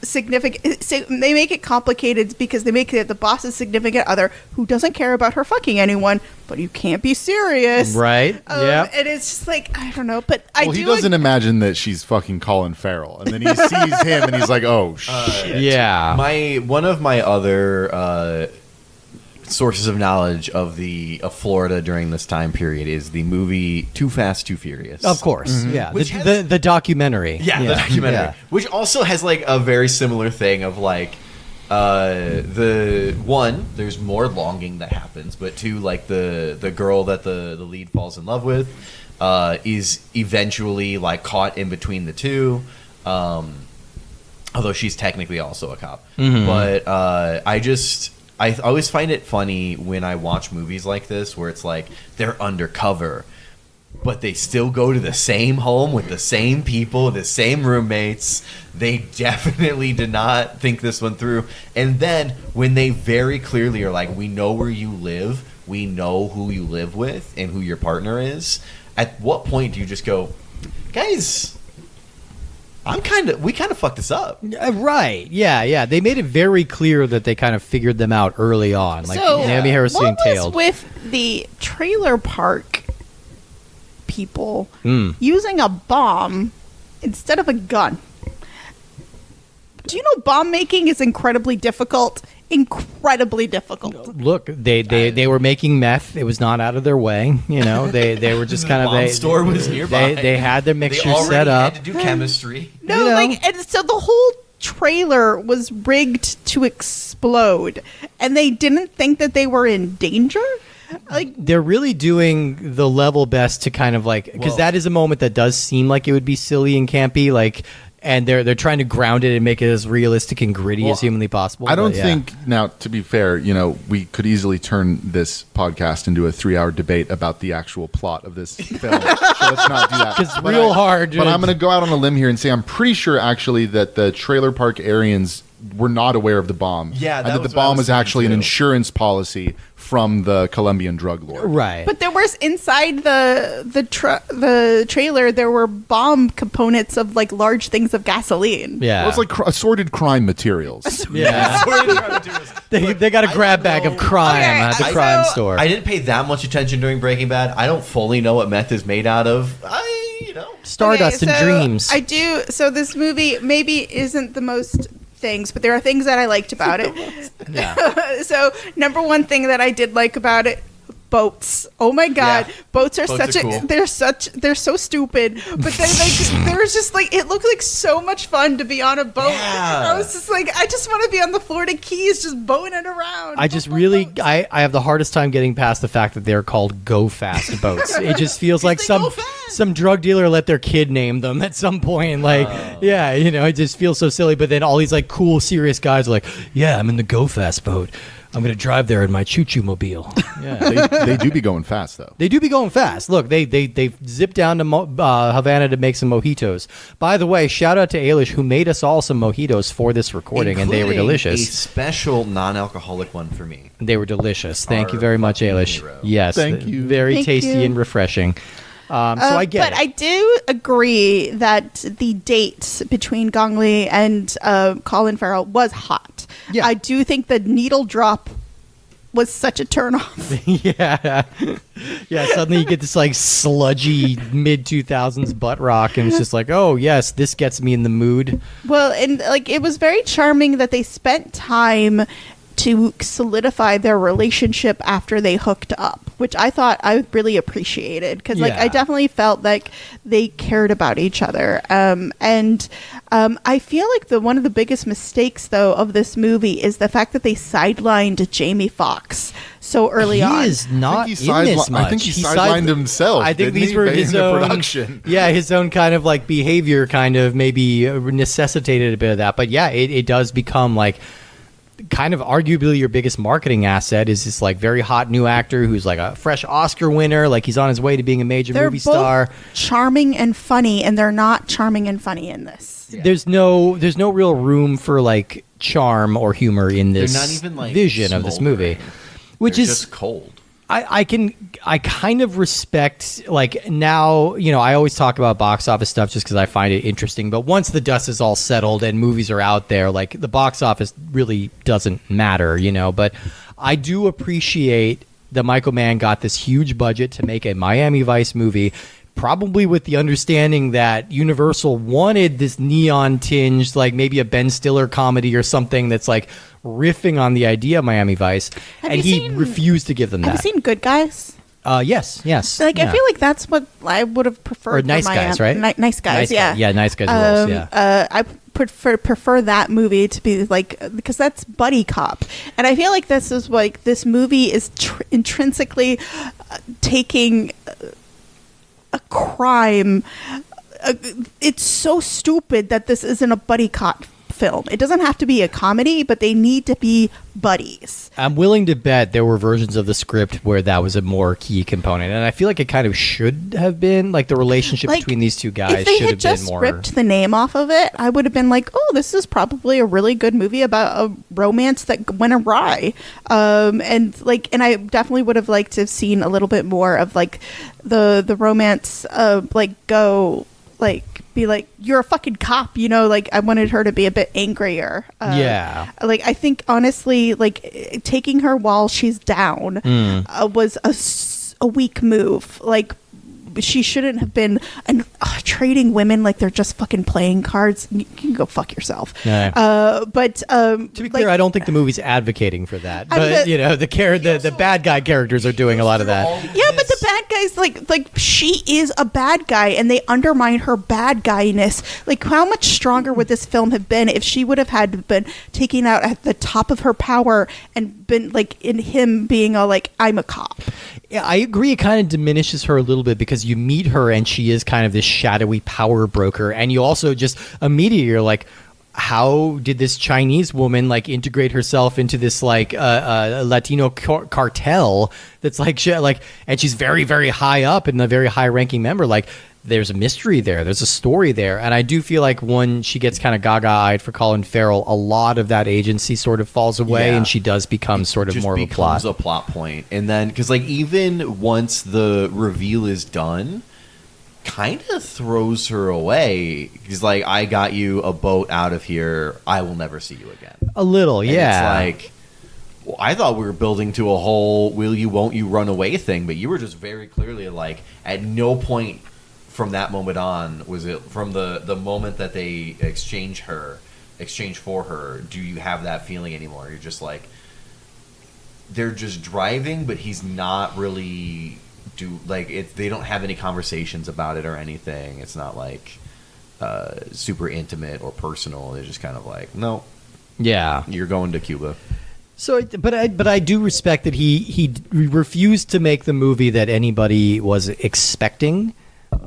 significant. They make it complicated because they make it the boss's significant other who doesn't care about her fucking anyone, but you can't be serious, right? Yeah. And it's just I don't know, but he doesn't imagine that she's fucking Colin Farrell, and then he sees him and he's like, oh shit. Yeah. One of my other sources of knowledge of Florida during this time period is the movie Too Fast, Too Furious. Of course, yeah. The documentary. Yeah, the documentary. Yeah. Which also has a very similar thing of the one, there's more longing that happens, but two, the girl that the lead falls in love with is eventually caught in between the two. Although she's technically also a cop. Mm-hmm. But I always find it funny when I watch movies like this where it's they're undercover, but they still go to the same home with the same people, the same roommates. They definitely did not think this one through. And then when they very clearly are we know where you live, we know who you live with and who your partner is, at what point do you just go, guys, we kind of fucked this up. Right. Yeah. They made it very clear that they kind of figured them out early on. Naomi Harris being tailed. What was with the trailer park people using a bomb instead of a gun Do you know bomb making is incredibly difficult? Incredibly difficult. Look, they were making meth. It was not out of their way. You know, they were just kind of Bomb store was nearby. They had their mixture they already set up. had to do chemistry. No, You know? like, and so the whole trailer was rigged to explode, and they didn't think that they were in danger. Like, They're really doing the level best to kind of like, because Whoa. that is a moment that does seem like it would be silly and campy, like, and they're trying to ground it and make it as realistic and gritty as humanly possible. I don't but yeah. think, now, to be fair, you know, we could easily turn this podcast into a 3-hour debate about the actual plot of this film. So let's not do that. It's real hard. But I'm going to go out on a limb here and say I'm pretty sure, actually, that the Trailer Park Aryans were not aware of the bomb. Yeah, and that that was the what I bomb was was actually an thinking, too. insurance policy from the Colombian drug lord. Right. but there was inside the trailer, there were bomb components of like large things of gasoline. yeah. Well, it's like assorted crime materials. yeah. they got a grab bag of crime Okay, at the I- crime so store. I didn't pay that much attention during Breaking Bad. I don't fully know what meth is made out of. Stardust Okay, and so dreams. I do. So this movie maybe isn't the most things, but there are things that I liked about it. yeah. So number one thing that I did like about it, boats. Oh my god, Yeah. boats are Boats such are a cool. they're so stupid, but they like there was just like it looked like so much fun to be on a boat. Yeah. I was just like, I just want to be on the Florida Keys just boating it around. I just Boat, really, boats. I have the hardest time getting past the fact that they're called Go Fast boats. It just feels like they some go fast. some drug dealer let their kid name them at some point. Like, yeah, you know, it just feels so silly. But then all these like cool, serious guys are like, yeah, I'm in the Go Fast boat. I'm gonna drive there in my choo-choo mobile. Yeah. they do be going fast, though. They do be going fast. Look, they zip down to Havana to make some mojitos. By the way, shout out to Ailish, who made us all some mojitos for this recording, and they were Including delicious. A special non-alcoholic one for me. They were delicious. Thank you Our very much, fucking Ailish. hero. Yes, Thank you. Very Thank tasty you. and refreshing. So I get but it. I do agree that the date between Gong Li and Colin Farrell was hot. Yeah. I do think the needle drop was such a turnoff. yeah, yeah. Suddenly you get this like sludgy mid 2000s butt rock, and it's just like, oh yes, this gets me in the mood. Well, and like it was very charming that they spent time to solidify their relationship after they hooked up, which I thought I really appreciated because like I Yeah. definitely felt like they cared about each other. I feel like one of the biggest mistakes though of this movie is the fact that they sidelined Jamie Foxx so early He on. is not he in this sideli- much. I think he He sidelined himself, I think didn't these he, were in his the own production? Yeah, his own kind of like behavior, kind of maybe necessitated a bit of that. But yeah, it does become like kind of arguably your biggest marketing asset is this like very hot new actor who's like a fresh Oscar winner, like he's on his way to being a major They're movie both star. charming and funny, and they're not charming and funny in this. There's no real room for like charm or humor in this They're not even like vision of this movie, smoldering. which They're is just cold. I kind of respect, like, now, you know, I always talk about box office stuff just because I find it interesting, but once the dust is all settled and movies are out there, like, the box office really doesn't matter, you know, but I do appreciate that Michael Mann got this huge budget to make a Miami Vice movie, probably with the understanding that Universal wanted this neon tinged, like maybe a Ben Stiller comedy or something that's like riffing on the idea of Miami Vice, Have and you he seen- refused to give them Have that. you seen Good Guys? Yes. Like yeah. I feel like that's what I would have preferred. Or Nice for Guys, right? Nice Guys, yeah. Yeah, Nice Guys rules, yeah. I prefer that movie to be like because that's buddy cop, and I feel like this is like this movie is intrinsically taking a crime. It's so stupid that this isn't a buddy cop film. It doesn't have to be a comedy, but they need to be buddies. I'm willing to bet there were versions of the script where that was a more key component, and I feel like it kind of should have been, like the relationship Like, between these two guys if they should had have just been more. ripped the name off of it, I would have been like, "Oh, this is probably a really good movie about a romance that went awry." And I definitely would have liked to have seen a little bit more of like the romance, be like, "You're a fucking cop," you know. Like I wanted her to be a bit angrier. Yeah. Like I think honestly, like taking her while she's down Mm. was a weak move. Like she shouldn't have been trading women like they're just fucking playing cards. You can go fuck yourself. Yeah. But to be clear, I don't think the movie's advocating for that. But the bad guy characters are doing a lot of that. Yeah, but the bad guys, like she is a bad guy, and they undermine her bad guyness. Like, how much stronger would this film have been if she would have had been taken out at the top of her power and been like in him being all like, I'm a cop. Yeah, I agree. It kind of diminishes her a little bit because you meet her and she is kind of this shadowy power broker, and you also just immediately you're like, how did this Chinese woman like integrate herself into this like Latino cartel that's like and she's very, very high up and a very high ranking member. Like, there's a mystery there. There's a story there. And I do feel like when she gets kind of gaga-eyed for Colin Farrell, a lot of that agency sort of falls away and she does become sort of more of a plot. Just becomes a plot point. And then, because like even once the reveal is done, kind of throws her away. Because like, I got you a boat out of here. I will never see you again. A little, and yeah. it's like, well, I thought we were building to a whole will you, won't you run away thing. But you were just very clearly like, at no point from that moment on, was it from the moment that they exchange for her, do you have that feeling anymore? You're just like, they're just driving, but he's not really they don't have any conversations about it or anything. It's not like super intimate or personal. They're just kind of like, no, yeah, you're going to Cuba. So, but I do respect that he refused to make the movie that anybody was expecting.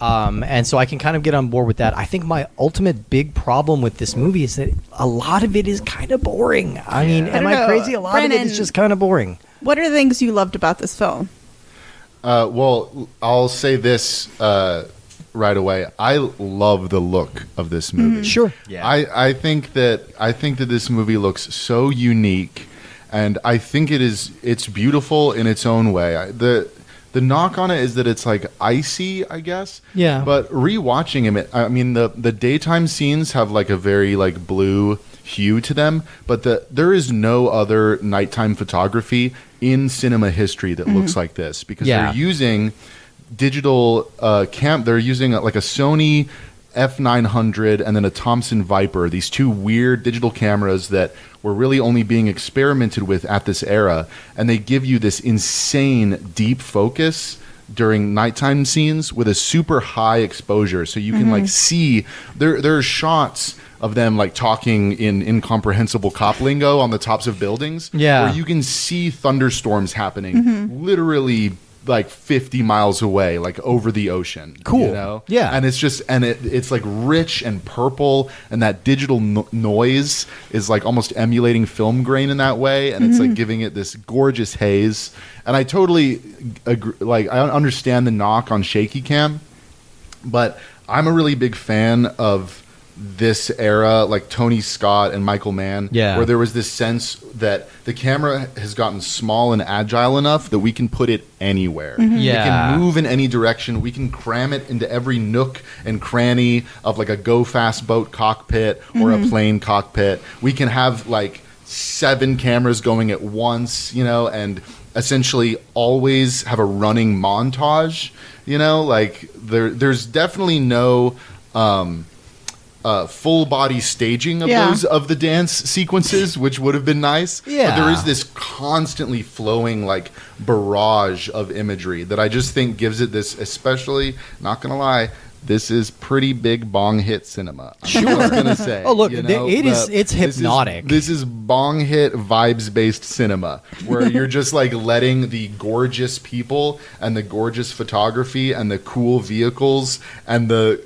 And so I can kind of get on board with that. I think my ultimate big problem with this movie is that a lot of it is kind of boring. I mean, am I crazy? A lot of it is just kind of boring. What are the things you loved about this film? Well, I'll say this right away. I love the look of this movie. Mm-hmm. Sure. Yeah. I think that this movie looks so unique, and I think it's beautiful in its own way. The knock on it is that it's like icy, I guess. Yeah. But rewatching him, I mean, the daytime scenes have like a very like blue hue to them, but there is no other nighttime photography in cinema history that looks like this, because they're using digital they're using like a Sony F900 and then a Thompson Viper, these two weird digital cameras that were really only being experimented with at this era, and they give you this insane deep focus during nighttime scenes with a super high exposure, so you can like see there are shots of them like talking in incomprehensible cop lingo on the tops of buildings, where you can see thunderstorms happening literally like 50 miles away, like over the ocean. Cool. You know? Yeah. And it's just, and it's like rich and purple, and that digital noise is like almost emulating film grain in that way, and it's like giving it this gorgeous haze. And I totally agree, like I understand the knock on shaky cam, but I'm a really big fan of this era, like Tony Scott and Michael Mann, where there was this sense that the camera has gotten small and agile enough that we can put it anywhere. We can move in any direction. We can cram it into every nook and cranny of like a go-fast boat cockpit or a plane cockpit. We can have like 7 cameras going at once, you know, and essentially always have a running montage, you know, like there's definitely no full body staging of those of the dance sequences, which would have been nice. Yeah. But there is this constantly flowing like barrage of imagery that I just think gives it this, especially, not gonna lie, this is pretty big bong hit cinema. Sure. I was gonna say. Oh look, it's hypnotic. This is bong hit vibes based cinema, where you're just like letting the gorgeous people and the gorgeous photography and the cool vehicles and the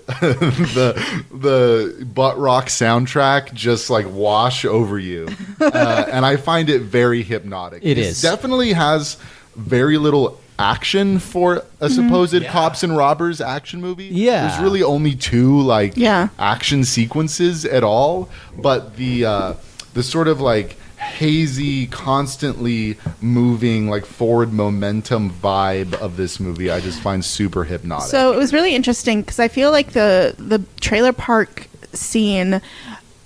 the butt rock soundtrack just like wash over you, and I find it very hypnotic. It definitely has very little action for a supposed cops and robbers action movie. Yeah, there's really only 2 like action sequences at all, but the sort of like hazy, constantly moving like forward momentum vibe of this movie I just find super hypnotic. So it was really interesting because I feel like the trailer park scene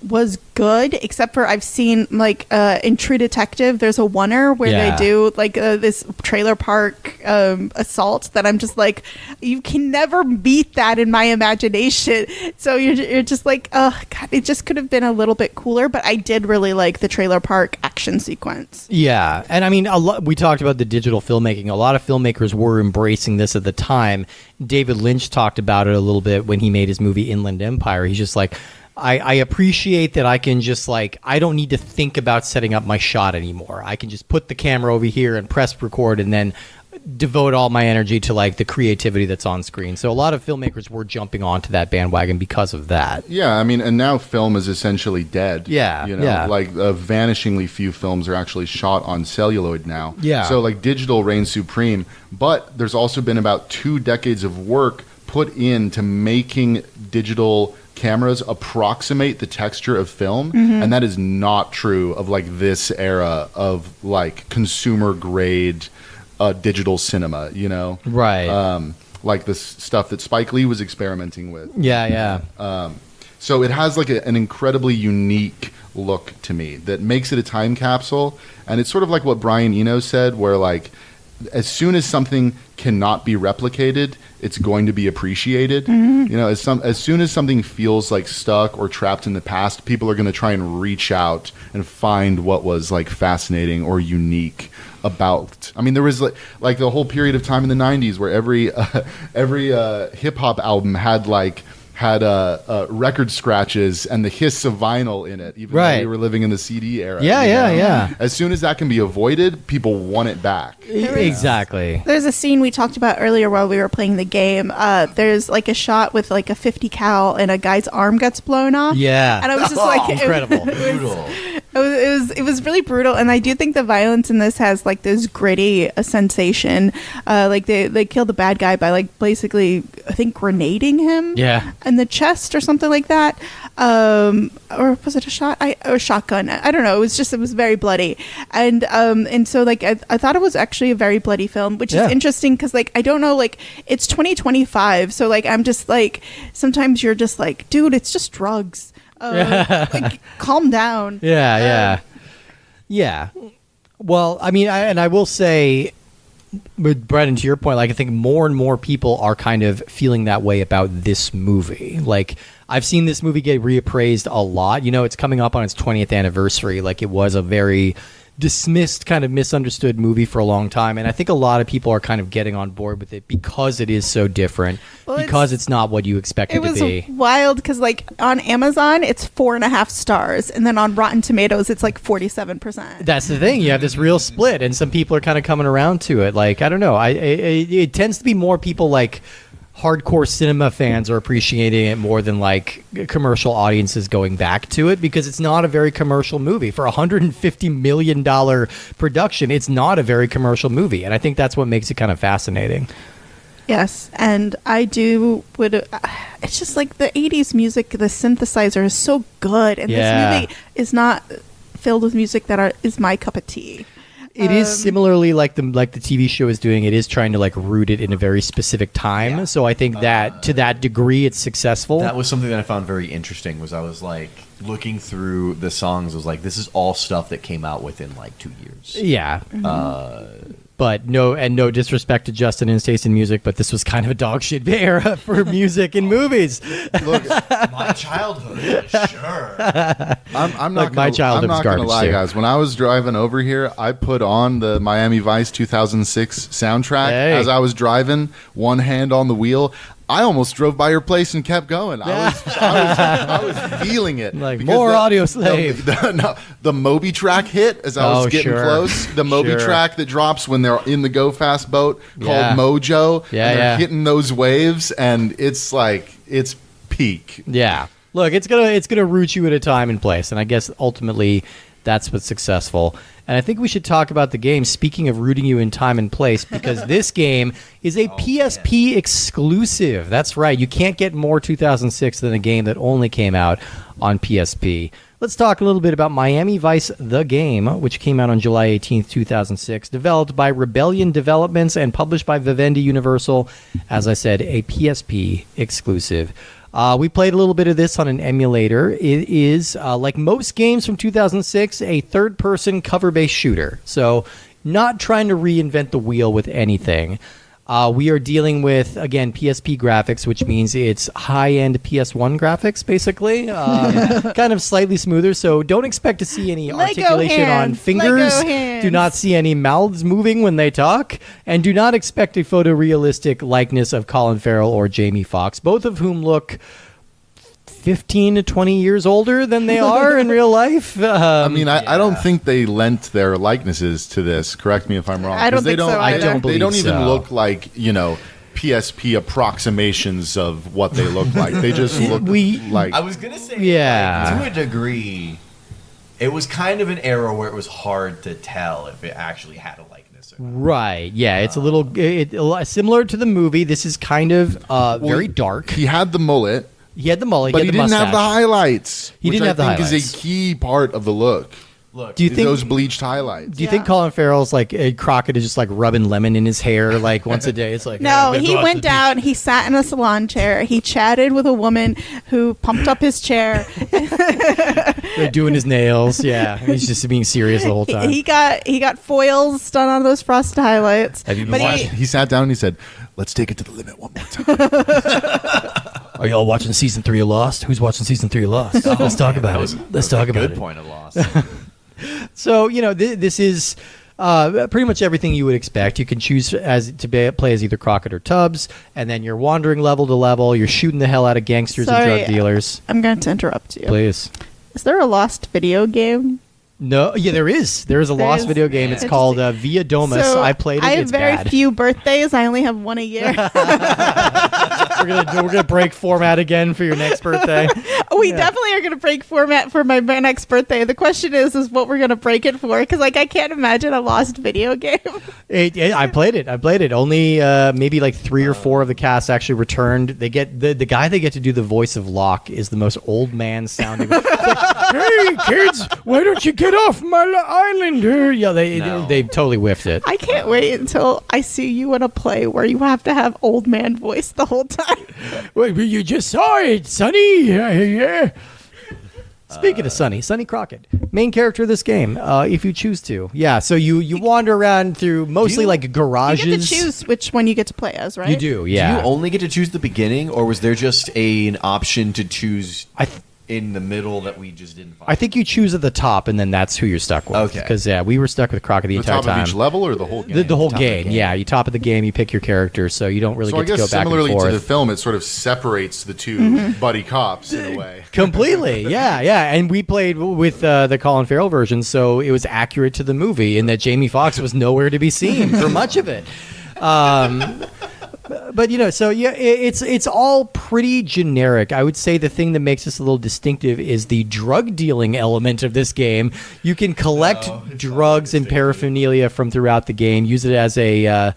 was good, except for I've seen like in True Detective, there's a oneer where they do like this trailer park assault that I'm just like, you can never beat that in my imagination. So you're just like, oh God, it just could have been a little bit cooler. But I did really like the trailer park action sequence. Yeah, and I mean, we talked about the digital filmmaking. A lot of filmmakers were embracing this at the time. David Lynch talked about it a little bit when he made his movie Inland Empire. He's just like, I appreciate that I can just like, I don't need to think about setting up my shot anymore. I can just put the camera over here and press record and then devote all my energy to like the creativity that's on screen. So a lot of filmmakers were jumping onto that bandwagon because of that. Yeah, I mean, and now film is essentially dead. Yeah, you know, yeah. like vanishingly few films are actually shot on celluloid now. Yeah. So like digital reigns supreme, but there's also been about 2 decades of work put into making digital cameras approximate the texture of film, and that is not true of like this era of like consumer grade digital cinema, you know, Right. like the stuff that Spike Lee was experimenting with. Yeah. So it has like an incredibly unique look to me that makes it a time capsule, and it's sort of like what Brian Eno said, where like as soon as something cannot be replicated, it's going to be appreciated. You know, as soon as something feels like stuck or trapped in the past, people are going to try and reach out and find what was like fascinating or unique about. I mean, there was like the whole period of time in the 90s where every hip hop album had record scratches and the hiss of vinyl in it, even though we were living in the CD era. Yeah. As soon as that can be avoided, people want it back. Exactly. There's a scene we talked about earlier while we were playing the game. There's like a shot with like a 50 cal and a guy's arm gets blown off. Yeah. And I was just like, incredible. It was really brutal, and I do think the violence in this has like this gritty sensation. Like they kill the bad guy by like basically, I think, grenading him. Yeah. In the chest or something like that, or was it a shotgun? I don't know. It was very bloody, and so like I thought it was actually a very bloody film, which is interesting because like I don't know, like it's 2025, so like I'm just like sometimes you're just like, dude, it's just drugs. Like, calm down. Yeah. Well, I mean, I will say, with Brennan, to your point, like I think more and more people are kind of feeling that way about this movie. Like I've seen this movie get reappraised a lot. You know, it's coming up on its 20th anniversary. Like it was a very dismissed, kind of misunderstood movie for a long time, and I think a lot of people are kind of getting on board with it because it is so different, because it's not what you expect it to be. It was wild because like on Amazon it's 4.5 stars, and then on Rotten Tomatoes it's like 47%. That's the thing, you have this real split, and some people are kind of coming around to it. Like I don't know, it tends to be more people like hardcore cinema fans are appreciating it more than like commercial audiences going back to it, because it's not a very commercial movie. For $150 million production, it's not a very commercial movie, and I think that's what makes it kind of fascinating. Yes, and it's just like the 80s music, the synthesizer is so good, and this movie is not filled with music that is my cup of tea. It is similarly like the TV show is doing. It is trying to like root it in a very specific time. Yeah. So I think that to that degree, it's successful. That was something that I found very interesting. Was I was like looking through the songs. I was like, this is all stuff that came out within like 2 years. Yeah. But no disrespect to Justin and his taste in music, but this was kind of a dog shit era for music in movies. Look, my childhood, sure. I'm not my childhood was gonna garbage lie, too. guys. When I was driving over here, I put on the Miami Vice 2006 soundtrack as I was driving, one hand on the wheel. I almost drove by your place and kept going. I was feeling it. Like more Audio Slave. The Moby track hit as I was getting close. The Moby track that drops when they're in the Go Fast boat called Mojo. Yeah, and they're hitting those waves, and it's like it's peak. Yeah. Look, it's gonna root you at a time and place, and I guess ultimately that's what's successful. And I think we should talk about the game, speaking of rooting you in time and place, because this game is a PSP exclusive. That's right. You can't get more 2006 than a game that only came out on PSP. Let's talk a little bit about Miami Vice The Game, which came out on July 18th, 2006, developed by Rebellion Developments and published by Vivendi Universal. As I said, a PSP exclusive. We played a little bit of this on an emulator. It is, like most games from 2006, a third-person cover-based shooter. So not trying to reinvent the wheel with anything. We are dealing with, again, PSP graphics, which means it's high-end PS1 graphics, basically. Kind of slightly smoother, so don't expect to see any articulation on fingers. Do not see any mouths moving when they talk. And do not expect a photorealistic likeness of Colin Farrell or Jamie Foxx, both of whom look 15 to 20 years older than they are in real life. I don't think they lent their likenesses to this. Correct me if I'm wrong. I don't think so either. They don't even so. look like, PSP approximations of what they look like. They just look like... I was going to say, Yeah. to a degree, it was kind of an era where it was hard to tell if it actually had a likeness or not. Right. Yeah, it's a little similar to the movie. This is kind of very dark. He had the mullet. He had the mullet. But he had the didn't have the mustache. highlights. He didn't have the which I think highlights. is a key part of the look. Look, Do you think Those bleached highlights. Do you think Colin Farrell's like a Crockett is just like rubbing lemon in his hair like once a day? It's like No, "Hey, he go out to went the down. He sat in a salon chair. He chatted with a woman who pumped up his chair. beach." They're doing his nails. Yeah, he's just being serious the whole time. He got foils done on those frosted highlights. Have you been But watching? He sat down and he said, "Let's take it to the limit one more time." Are y'all watching season 3 of Lost? Who's watching season 3 of Lost? Let's talk about it. Let's talk about good it. point of loss. So this is pretty much everything you would expect. You can choose play as either Crockett or Tubbs, and then you're wandering level to level. You're shooting the hell out of gangsters and Sorry, drug dealers. I'm going to interrupt you. Please. Is there a Lost video game? No, yeah, there is. There is a Lost is. video game. It's called Via Domus. So, I played it. I have It's very bad. few birthdays. I only have one a year. We're gonna break format again for your next birthday. We definitely are going to break format for my next birthday. The question is what we're going to break it for? Because I can't imagine a Lost video game. I played it. Only maybe like 3 or 4 of the cast actually returned. They get the guy they get to do the voice of Locke is the most old man sounding. Like, hey kids, why don't you get off my island? Yeah, they totally whiffed it. I can't wait until I see you in a play where you have to have old man voice the whole time. Wait, you just saw it, Sonny. Yeah. Speaking of Sonny Crockett, main character of this game, if you choose to. Yeah, so you wander around through mostly like garages. You get to choose which one you get to play as, right? You do, yeah. Do you only get to choose the beginning, or was there just an option to choose in the middle that we just didn't find? I think you choose at the top, and then that's who you're stuck with. Okay. Because we were stuck with Crockett the entire top time. of each level or the whole game? The whole Top of the game, game. yeah. You top of the game, you pick your character, so you don't really So I get to guess go back and similarly forth. to the film, it sort of separates the two buddy cops in a way. Completely, yeah. And we played with the Colin Farrell version, so it was accurate to the movie in that Jamie Foxx was nowhere to be seen for much of it. But so yeah, it's all pretty generic. I would say the thing that makes this a little distinctive is the drug dealing element of this game. You can collect drugs and paraphernalia from throughout the game. Use it as a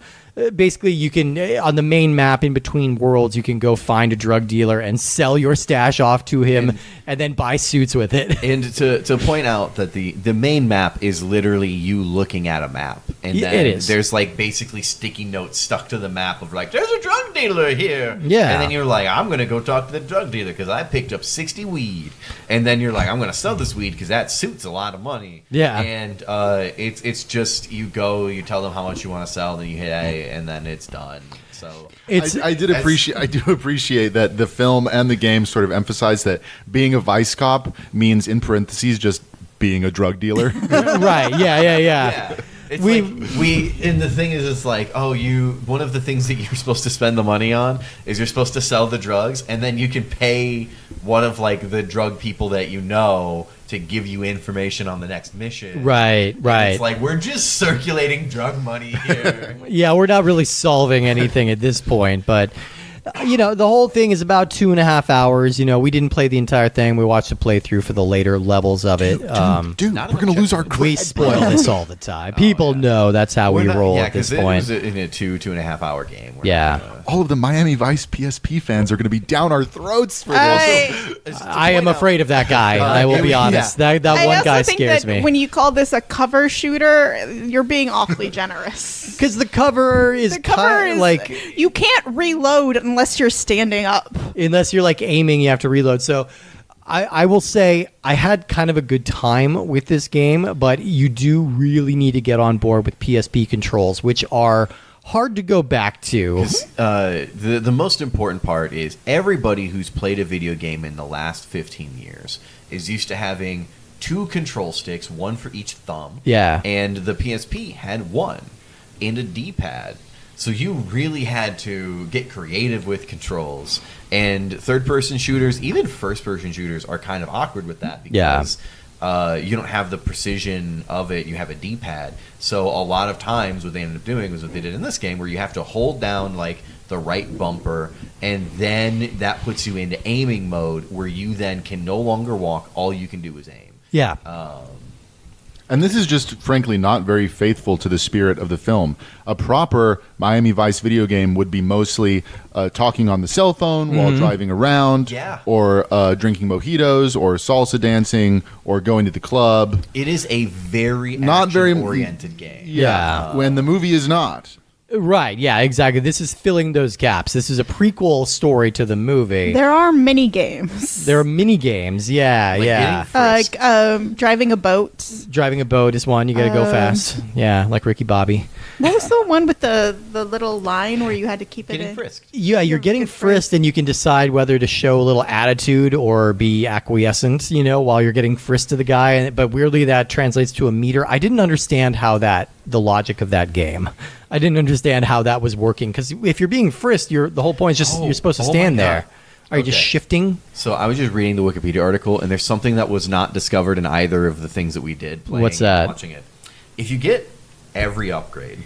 basically, you can on the main map in between worlds, you can go find a drug dealer and sell your stash off to him, and then buy suits with it. And to point out that the main map is literally you looking at a map, and Yeah, then it is. there's like basically sticky notes stuck to the map of like, there's a drug dealer here. Yeah. And then you're like, I'm gonna go talk to the drug dealer because I picked up 60 weed. And then you're like, I'm gonna sell this weed because that suit's a lot of money. Yeah. And it's just you go, you tell them how much you want to sell, then you hit A, and then it's done. So I do appreciate that the film and the game sort of emphasize that being a vice cop means, in parentheses, just being a drug dealer. Right? Yeah. Yeah. It's and the thing is, it's like, one of the things that you're supposed to spend the money on is you're supposed to sell the drugs, and then you can pay one of like the drug people that you know to give you information on the next mission. Right. It's like, we're just circulating drug money here. Yeah, we're not really solving anything at this point, but the whole thing is about 2.5 hours. We didn't play the entire thing. We watched a playthrough for the later levels of it. Dude, Not we're going to lose our We cred, spoil bro. this all the time. People know that's how we roll at this point. It was in a 2.5 hour game. We're Yeah. not gonna- All of the Miami Vice PSP fans are going to be down our throats for this. I am afraid of that guy. I will be honest. That I one also guy think scares that me. when you call this a cover shooter, you're being awfully generous. Because the cover is The cover is like you can't reload unless unless you're standing up. Unless you're like aiming, you have to reload. So I will say I had kind of a good time with this game, but you do really need to get on board with PSP controls, which are hard to go back to. The most important part is everybody who's played a video game in the last 15 years is used to having 2 control sticks, one for each thumb. Yeah. And the PSP had one and a D-pad. So you really had to get creative with controls. And third-person shooters, even first-person shooters, are kind of awkward with that because you don't have the precision of it. You have a D-pad. So a lot of times what they ended up doing was what they did in this game, where you have to hold down like the right bumper, and then that puts you into aiming mode, where you then can no longer walk. All you can do is aim. Yeah. And this is just, frankly, not very faithful to the spirit of the film. A proper Miami Vice video game would be mostly talking on the cell phone while driving around, or drinking mojitos, or salsa dancing, or going to the club. It is a very not very oriented game. Yeah. When the movie is not. Right, yeah, exactly. This is filling those gaps. This is a prequel story to the movie. There are mini games. There are mini games, yeah, yeah. Like driving a boat. Driving a boat is one. You got to go fast. Yeah, like Ricky Bobby. What was the one with the little line where you had to keep it Getting in? frisked. Yeah, you're getting frisked, and you can decide whether to show a little attitude or be acquiescent, while you're getting frisked to the guy. But weirdly, that translates to a meter. I didn't understand the logic of that game. I didn't understand how that was working, because if you're being frisked, the whole point is just you're supposed to stand there. Are you just shifting? So I was just reading the Wikipedia article, and there's something that was not discovered in either of the things that we did playing What's that? and watching it. If you get every upgrade,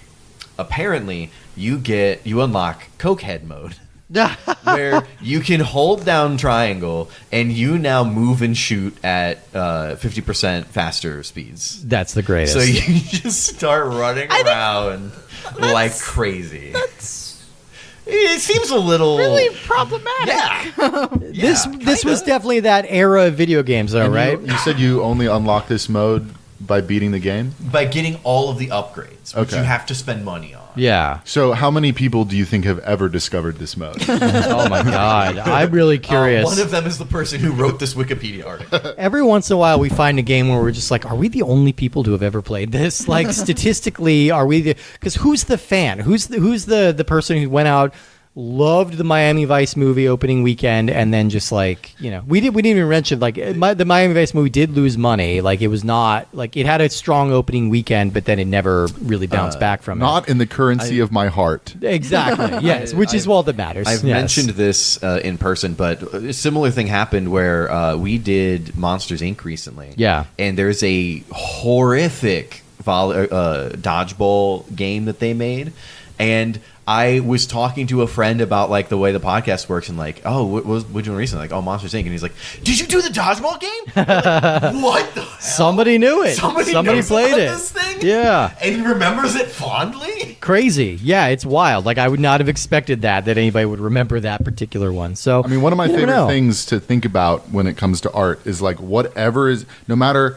apparently you unlock Cokehead mode. Where you can hold down triangle and you now move and shoot at 50% faster speeds. That's the greatest. So you just start running around like crazy. It seems a little really problematic. Yeah. This was definitely that era of video games, though, And right? You said you only unlock this mode by beating the game? By getting all of the upgrades, which Okay. you have to spend money on. Yeah. So how many people do you think have ever discovered this mode? Oh my God, I'm really curious. One of them is the person who wrote this Wikipedia article. Every once in a while, we find a game where we're just like, are we the only people to have ever played this? Like, statistically, are we the... Because who's the fan? Who's the person who went out, loved the Miami Vice movie opening weekend, and then just like, we didn't even mention, like, the Miami Vice movie did lose money. Like, it was not... Like, it had a strong opening weekend, but then it never really bounced back from it. Not in the currency of my heart. Exactly, yes, which is all that matters. I've Yes. mentioned this in person, but a similar thing happened where we did Monsters, Inc. recently. Yeah. And there's a horrific dodgeball game that they made. And I was talking to a friend about like the way the podcast works, and like, oh, what you doing recently? Like, oh, Monsters Inc. And he's like, did you do the dodgeball game? I'm like, what the hell? Somebody knew it. Somebody knows played about it. this thing? Yeah. And he remembers it fondly? Crazy. Yeah, it's wild. Like, I would not have expected that anybody would remember that particular one. So I mean, one of my you never favorite know. things to think about when it comes to art is like whatever is, no matter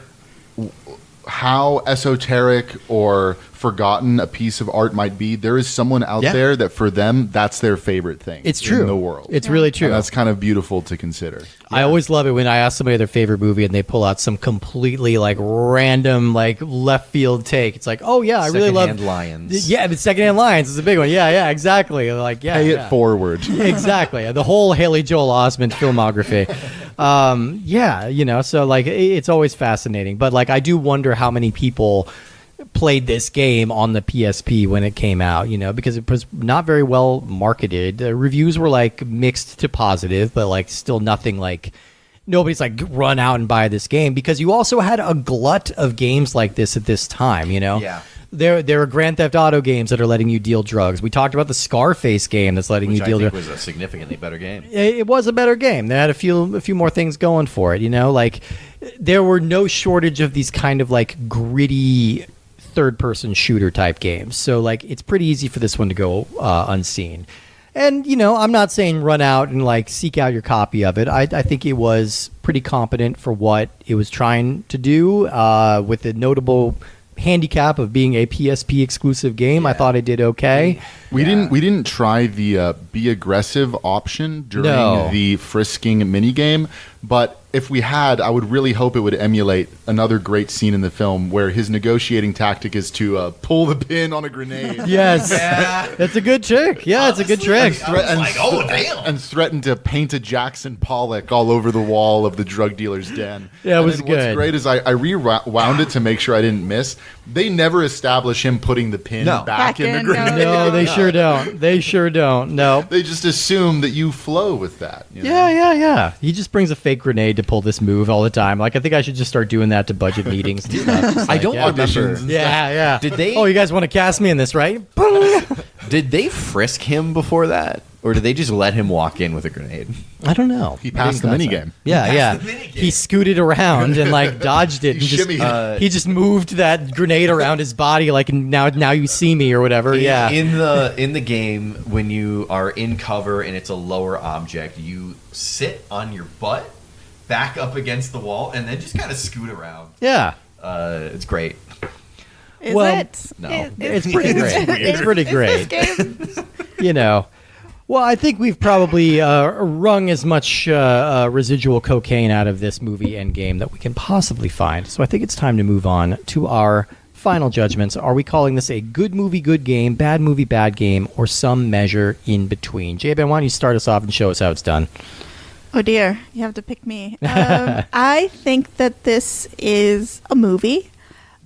how esoteric or forgotten a piece of art might be, there is someone out there that for them, that's their favorite thing. It's true. In the world. It's really true. And that's kind of beautiful to consider. I always love it when I ask somebody their favorite movie and they pull out some completely like random like left field take. It's like, oh yeah, I really love Secondhand Lions. Yeah, but Secondhand Lions is a big one. Yeah, exactly. Like, yeah, Pay yeah. it forward. Exactly. The whole Haley Joel Osment filmography. So like it's always fascinating. But like I do wonder how many people played this game on the PSP when it came out, because it was not very well marketed. The reviews were like mixed to positive, but like still nothing like nobody's like run out and buy this game, because you also had a glut of games like this at this time, Yeah. There are Grand Theft Auto games that are letting you deal drugs. We talked about the Scarface game that's letting Which you deal I think drugs. was a significantly better game. It was a better game. They had a few more things going for it, like there were no shortage of these kind of like gritty third-person shooter type games. So like it's pretty easy for this one to go unseen. And I'm not saying run out and like seek out your copy of it. I think it was pretty competent for what it was trying to do, with the notable handicap of being a PSP exclusive game. I thought it did okay. We didn't try the be aggressive option during the frisking minigame, but if we had, I would really hope it would emulate another great scene in the film where his negotiating tactic is to pull the pin on a grenade. Yes, that's a good trick. Yeah, it's a good trick. And threaten to paint a Jackson Pollock all over the wall of the drug dealer's den. Yeah, it was and good. What's great is I rewound it to make sure I didn't miss. They never establish him putting the pin back in the grenade. No, they sure don't. They sure don't. No. They just assume that you flow with that. You know? Yeah. He just brings a fake grenade to pull this move all the time. Like, I think I should just start doing that to budget meetings and stuff. Just I don't remember. auditions. Yeah. Did they? Oh, you guys want to cast me in this, right? Did they frisk him before that, or did they just let him walk in with a grenade? I don't know. He passed the minigame. Yeah. He scooted around and like dodged it. He shimmied. He just moved that grenade around his body like now you see me or whatever. Yeah. In the game, when you are in cover and it's a lower object, you sit on your butt, back up against the wall, and then just kind of scoot around. Yeah. It's great. Is Well, it? No. It's pretty great. It's pretty great. This game? You know. Well, I think we've probably wrung as much residual cocaine out of this movie Endgame that we can possibly find. So I think it's time to move on to our final judgments. Are we calling this a good movie, good game, bad movie, bad game, or some measure in between? J-Ben, why don't you start us off and show us how it's done? Oh dear, you have to pick me. I think that this is a movie.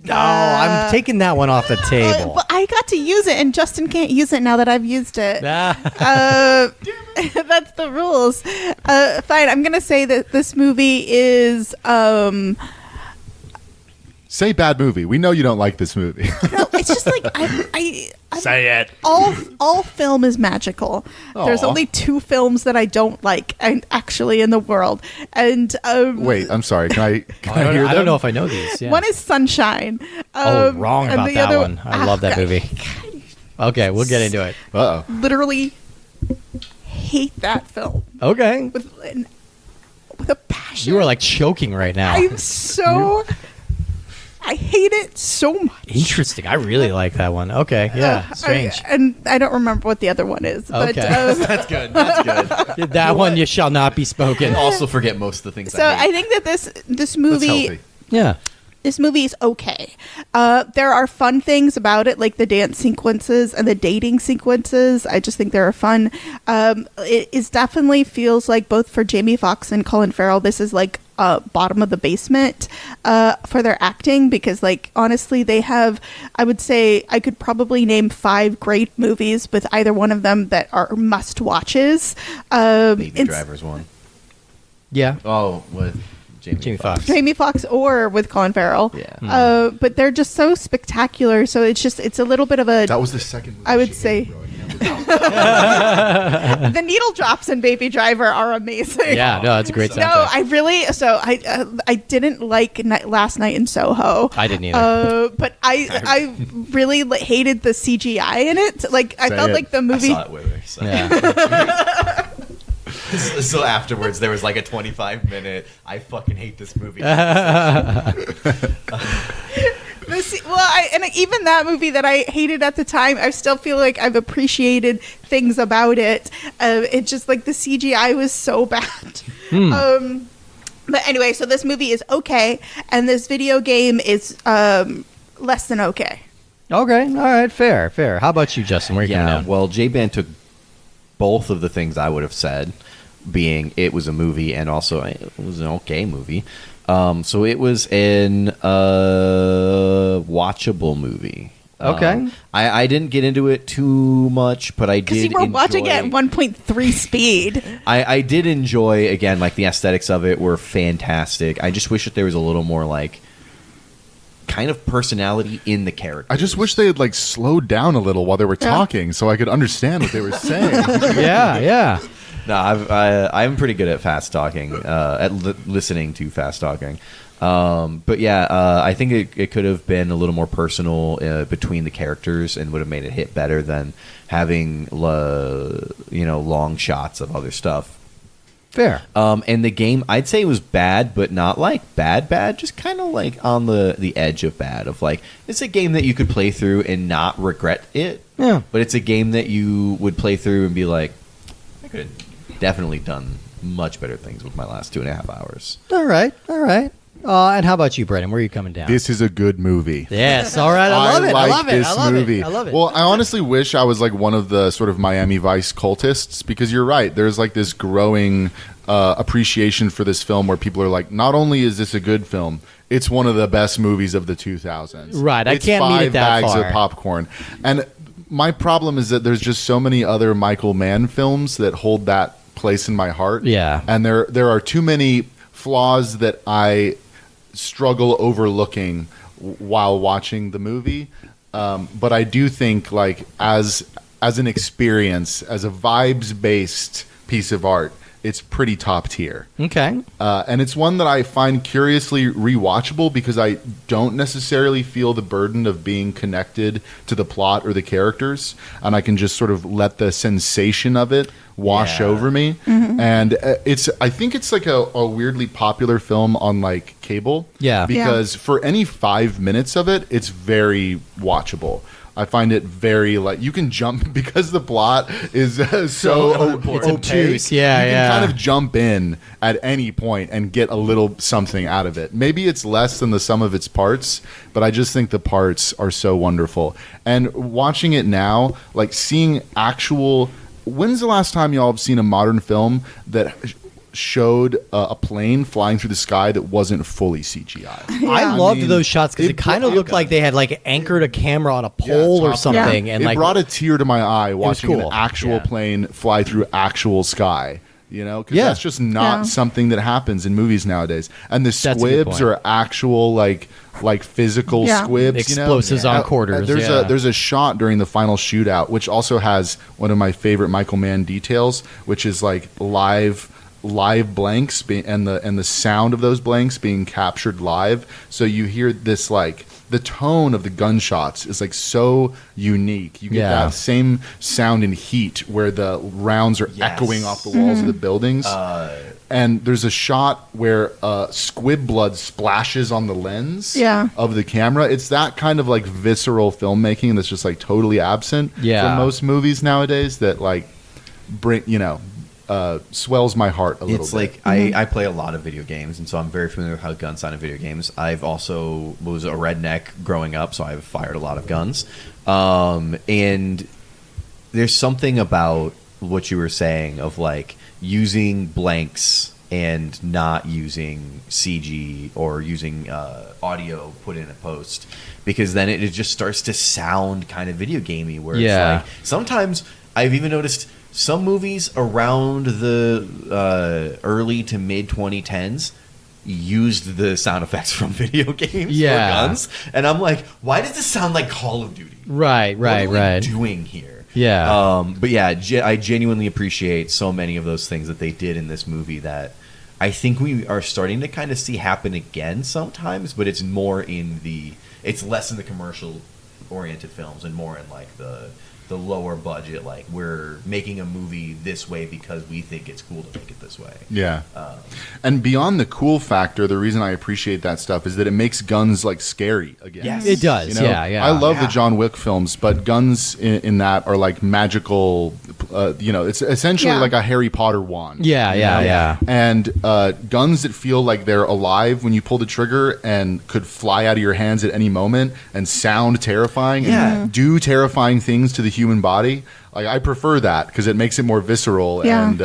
No, I'm taking that one off the table. But I got to use it, and Justin can't use it now that I've used it. That's the rules. Fine, I'm going to say that this movie is... Say bad movie. We know you don't like this movie. No, it's just like I Say it. All film is magical. There's only 2 films that I don't like, and actually in the world. And Wait, I'm sorry. Can I hear I don't them? know if I know these. Yeah. one is Sunshine. Wrong and about the that other- one. I love that movie. Okay, we'll get into it. Uh-oh. Literally hate that film Okay. with a passion. You are like choking right now. I hate it so much. Interesting. I really like that one. Okay. Yeah. Strange. And I don't remember what the other one is. But, Okay. That's good. That's good. That one you shall not be spoken. Also forget most of the things so I hate. I think that this That's movie healthy. Yeah. this movie is okay. There are fun things about it, like the dance sequences and the dating sequences. I just think they're fun. It is definitely feels like both for Jamie Foxx and Colin Farrell, this is like bottom of the basement for their acting, because like honestly they have, I would say I could probably name 5 great movies with either one of them that are must watches. Baby Driver's one. Yeah. Oh, with Jamie Foxx. Jamie Foxx or with Colin Farrell. Yeah. But they're just so spectacular. So it's a little bit of a, That was the second movie I would she say- hated growing up. the needle drops in Baby Driver are amazing. Yeah. No, that's a great No, soundtrack. I didn't like Last Night in Soho. I didn't either. But I really hated the CGI in it. Like I Say felt it. like the I movie. saw it with her. So. Yeah. So afterwards, there was like a 25-minute. I fucking hate this movie. And even that movie that I hated at the time, I still feel like I've appreciated things about it. It just like the CGI was so bad. But anyway, so this movie is okay, and this video game is less than okay. Okay. All right. Fair. How about you, Justin? Where are you coming Yeah, down? well, J-Ban took both of the things I would have said, being it was a movie and also it was an okay movie. So it was an watchable movie. Okay. I didn't get into it too much, but I Because did you were watching it at enjoy- 1.3 speed. I did enjoy, again, like the aesthetics of it were fantastic. I just wish that there was a little more like kind of personality in the character. I just wish they had like slowed down a little while they were talking so I could understand what they were saying. Yeah. No, I'm pretty good at fast talking, listening to fast talking. But yeah, I think it could have been a little more personal between the characters and would have made it hit better than having long shots of other stuff. Fair. And the game, I'd say it was bad, but not like bad, just kind of like on the edge of bad. Of like, it's a game that you could play through and not regret it. Yeah. But it's a game that you would play through and be like, I could have definitely done much better things with my last 2.5 hours. All right. And how about you, Brennan? Where are you coming down? This is a good movie. Yes. All right. I love it. like I love it. this I love movie. it. I love it. Well, I honestly wish I was like one of the sort of Miami Vice cultists, because you're right. There's like this growing appreciation for this film where people are like, not only is this a good film, it's one of the best movies of the 2000s. Right. I It's can't meet it 5 that bags far. of popcorn. And my problem is that there's just so many other Michael Mann films that hold that place in my heart. Yeah. And there are too many flaws that I struggle overlooking while watching the movie. But I do think, like, as an experience, as a vibes-based piece of art, it's pretty top tier. Okay. And it's one that I find curiously rewatchable because I don't necessarily feel the burden of being connected to the plot or the characters, and I can just sort of let the sensation of it wash over me. And I think it's like a weirdly popular film on like cable. Yeah. Because for any 5 minutes of it, it's very watchable. I find it very, like, you can jump because the plot is so It's obtuse. Yeah, you can yeah. kind of jump in at any point and get a little something out of it. Maybe it's less than the sum of its parts, but I just think the parts are so wonderful. And watching it now, like seeing actual... When's the last time y'all have seen a modern film that showed a plane flying through the sky that wasn't fully CGI? I loved those shots because it kind of it- looked like they had like anchored a camera on a pole or top something, down. and it like brought a tear to my eye watching cool. an actual Yeah. plane fly through actual sky. You know, because Yeah. that's just not something that happens in movies nowadays. And the That's a good squibs point. are actual like physical Yeah. squibs. Explosives you know? on quarters, There's yeah. there's a shot during the final shootout which also has one of my favorite Michael Mann details, which is like live blanks and the sound of those blanks being captured live. So you hear this, like, the tone of the gunshots is like so unique. You get Yeah. that same sound in Heat where the rounds are Yes. echoing off the walls of the buildings. And there's a shot where squib blood splashes on the lens of the camera. It's that kind of like visceral filmmaking that's just like totally absent Yeah. from most movies nowadays that like bring, swells my heart a little It's bit. like I play a lot of video games, and so I'm very familiar with how guns sound in video games. I've also was a redneck growing up, so I've fired a lot of guns. And there's something about what you were saying of like using blanks and not using CG or using audio put in a post, because then it just starts to sound kind of video gamey. Where Yeah. it's like sometimes I've even noticed some movies around the early to mid 2010s used the sound effects from video games Yeah. for guns, and I'm like, why does this sound like Call of Duty? right. What are we doing here? Yeah. But yeah, I genuinely appreciate so many of those things that they did in this movie that I think we are starting to kind of see happen again sometimes, but it's more it's less in the commercial oriented films and more in like the lower budget, like we're making a movie this way because we think it's cool to make it this way. Yeah. And beyond the cool factor, the reason I appreciate that stuff is that it makes guns like scary again. Yes. It does. You know, Yeah. I love Yeah. the John Wick films, but guns in that are like magical. It's essentially Yeah. like a Harry Potter wand. Yeah. you know? Yeah. And guns that feel like they're alive when you pull the trigger and could fly out of your hands at any moment and sound terrifying and do terrifying things to the human body. Like, I prefer that because it makes it more visceral. Yeah. And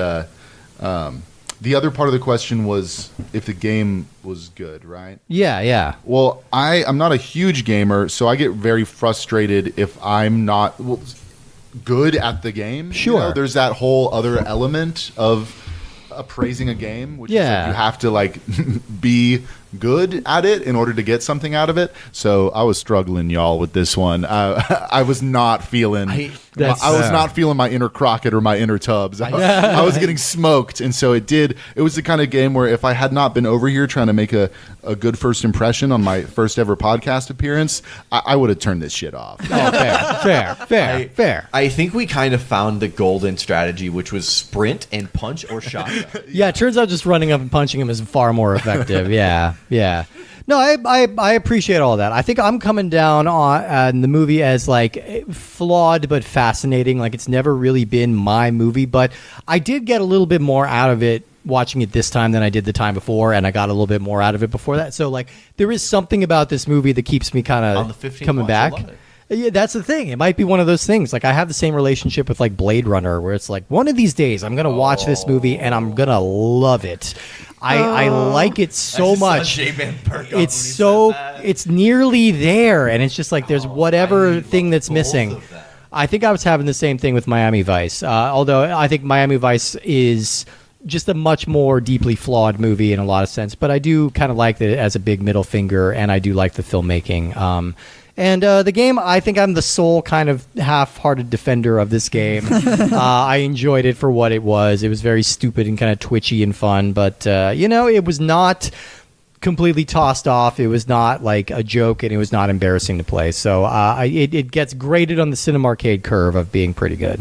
the other part of the question was if the game was good, right? Yeah. Well, I'm not a huge gamer, so I get very frustrated if I'm not good at the game. Sure. There's that whole other element of appraising a game, which is Yeah. like you have to like be good at it in order to get something out of it. So I was struggling, y'all, with this one. I was not feeling. I was not feeling my inner Crockett or my inner Tubbs. I was getting smoked, and so it did. It was the kind of game where if I had not been over here trying to make a good first impression on my first ever podcast appearance, I would have turned this shit off. Oh, fair. I think we kind of found the golden strategy, which was sprint and punch or shotgun. Yeah, it turns out just running up and punching him is far more effective. Yeah. No, I appreciate all that. I think I'm coming down on the movie as like flawed but fascinating. Like it's never really been my movie, but I did get a little bit more out of it watching it this time than I did the time before, and I got a little bit more out of it before that. So like there is something about this movie that keeps me kind of coming back. Yeah, that's the thing. It might be one of those things. Like I have the same relationship with like Blade Runner, where it's like one of these days I'm gonna watch this movie and I'm gonna love it. I like it so much. It's nearly there, and it's just like there's whatever thing that's missing. I think I was having the same thing with Miami Vice, although I think Miami Vice is just a much more deeply flawed movie in a lot of sense. But I do kind of like it as a big middle finger, and I do like the filmmaking. And the game, I think I'm the sole kind of half-hearted defender of this game. I enjoyed it for what it was. It was very stupid and kind of twitchy and fun, but, it was not completely tossed off. It was not like a joke, and it was not embarrassing to play. So it gets graded on the Cinemarcade curve of being pretty good.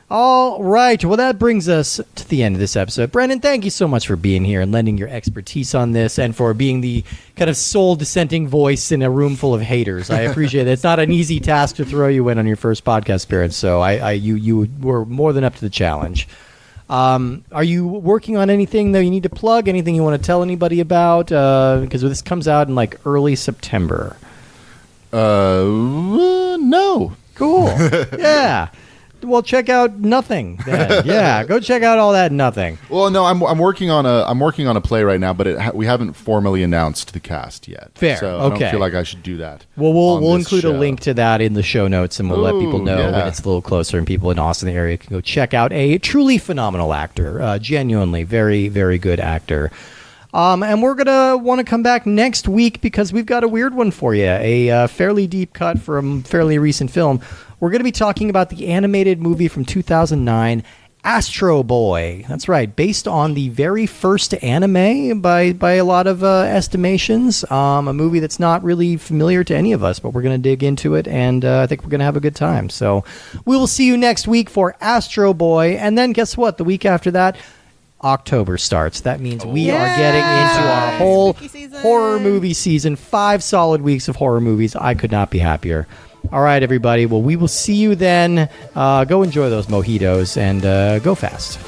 All right. Well, that brings us to the end of this episode. Brennan, thank you so much for being here and lending your expertise on this and for being the kind of sole dissenting voice in a room full of haters. I appreciate it. It's not an easy task to throw you in on your first podcast appearance, so you were more than up to the challenge. Are you working on anything that you need to plug? Anything you want to tell anybody about? Because this comes out in like early September. No. Cool. Yeah. Well, check out Nothing then. Yeah, go check out all that Nothing. Well, no, I'm working on a play right now, but we haven't formally announced the cast yet. Fair. So okay. I don't feel like I should do that. Well, we'll include a link to that in the show notes, and we'll let people know when it's a little closer, and people in Austin area can go check out a truly phenomenal actor, genuinely very, very good actor. And we're going to want to come back next week because we've got a weird one for you, a fairly deep cut from fairly recent film. We're going to be talking about the animated movie from 2009, Astro Boy. That's right, based on the very first anime by a lot of estimations. A movie that's not really familiar to any of us, but we're going to dig into it, and I think we're going to have a good time. So we will see you next week for Astro Boy, and then guess what? The week after that, October starts. That means we are getting into our whole horror movie season. 5 solid weeks of horror movies. I could not be happier. All right, everybody. Well, we will see you then. Go enjoy those mojitos and go fast.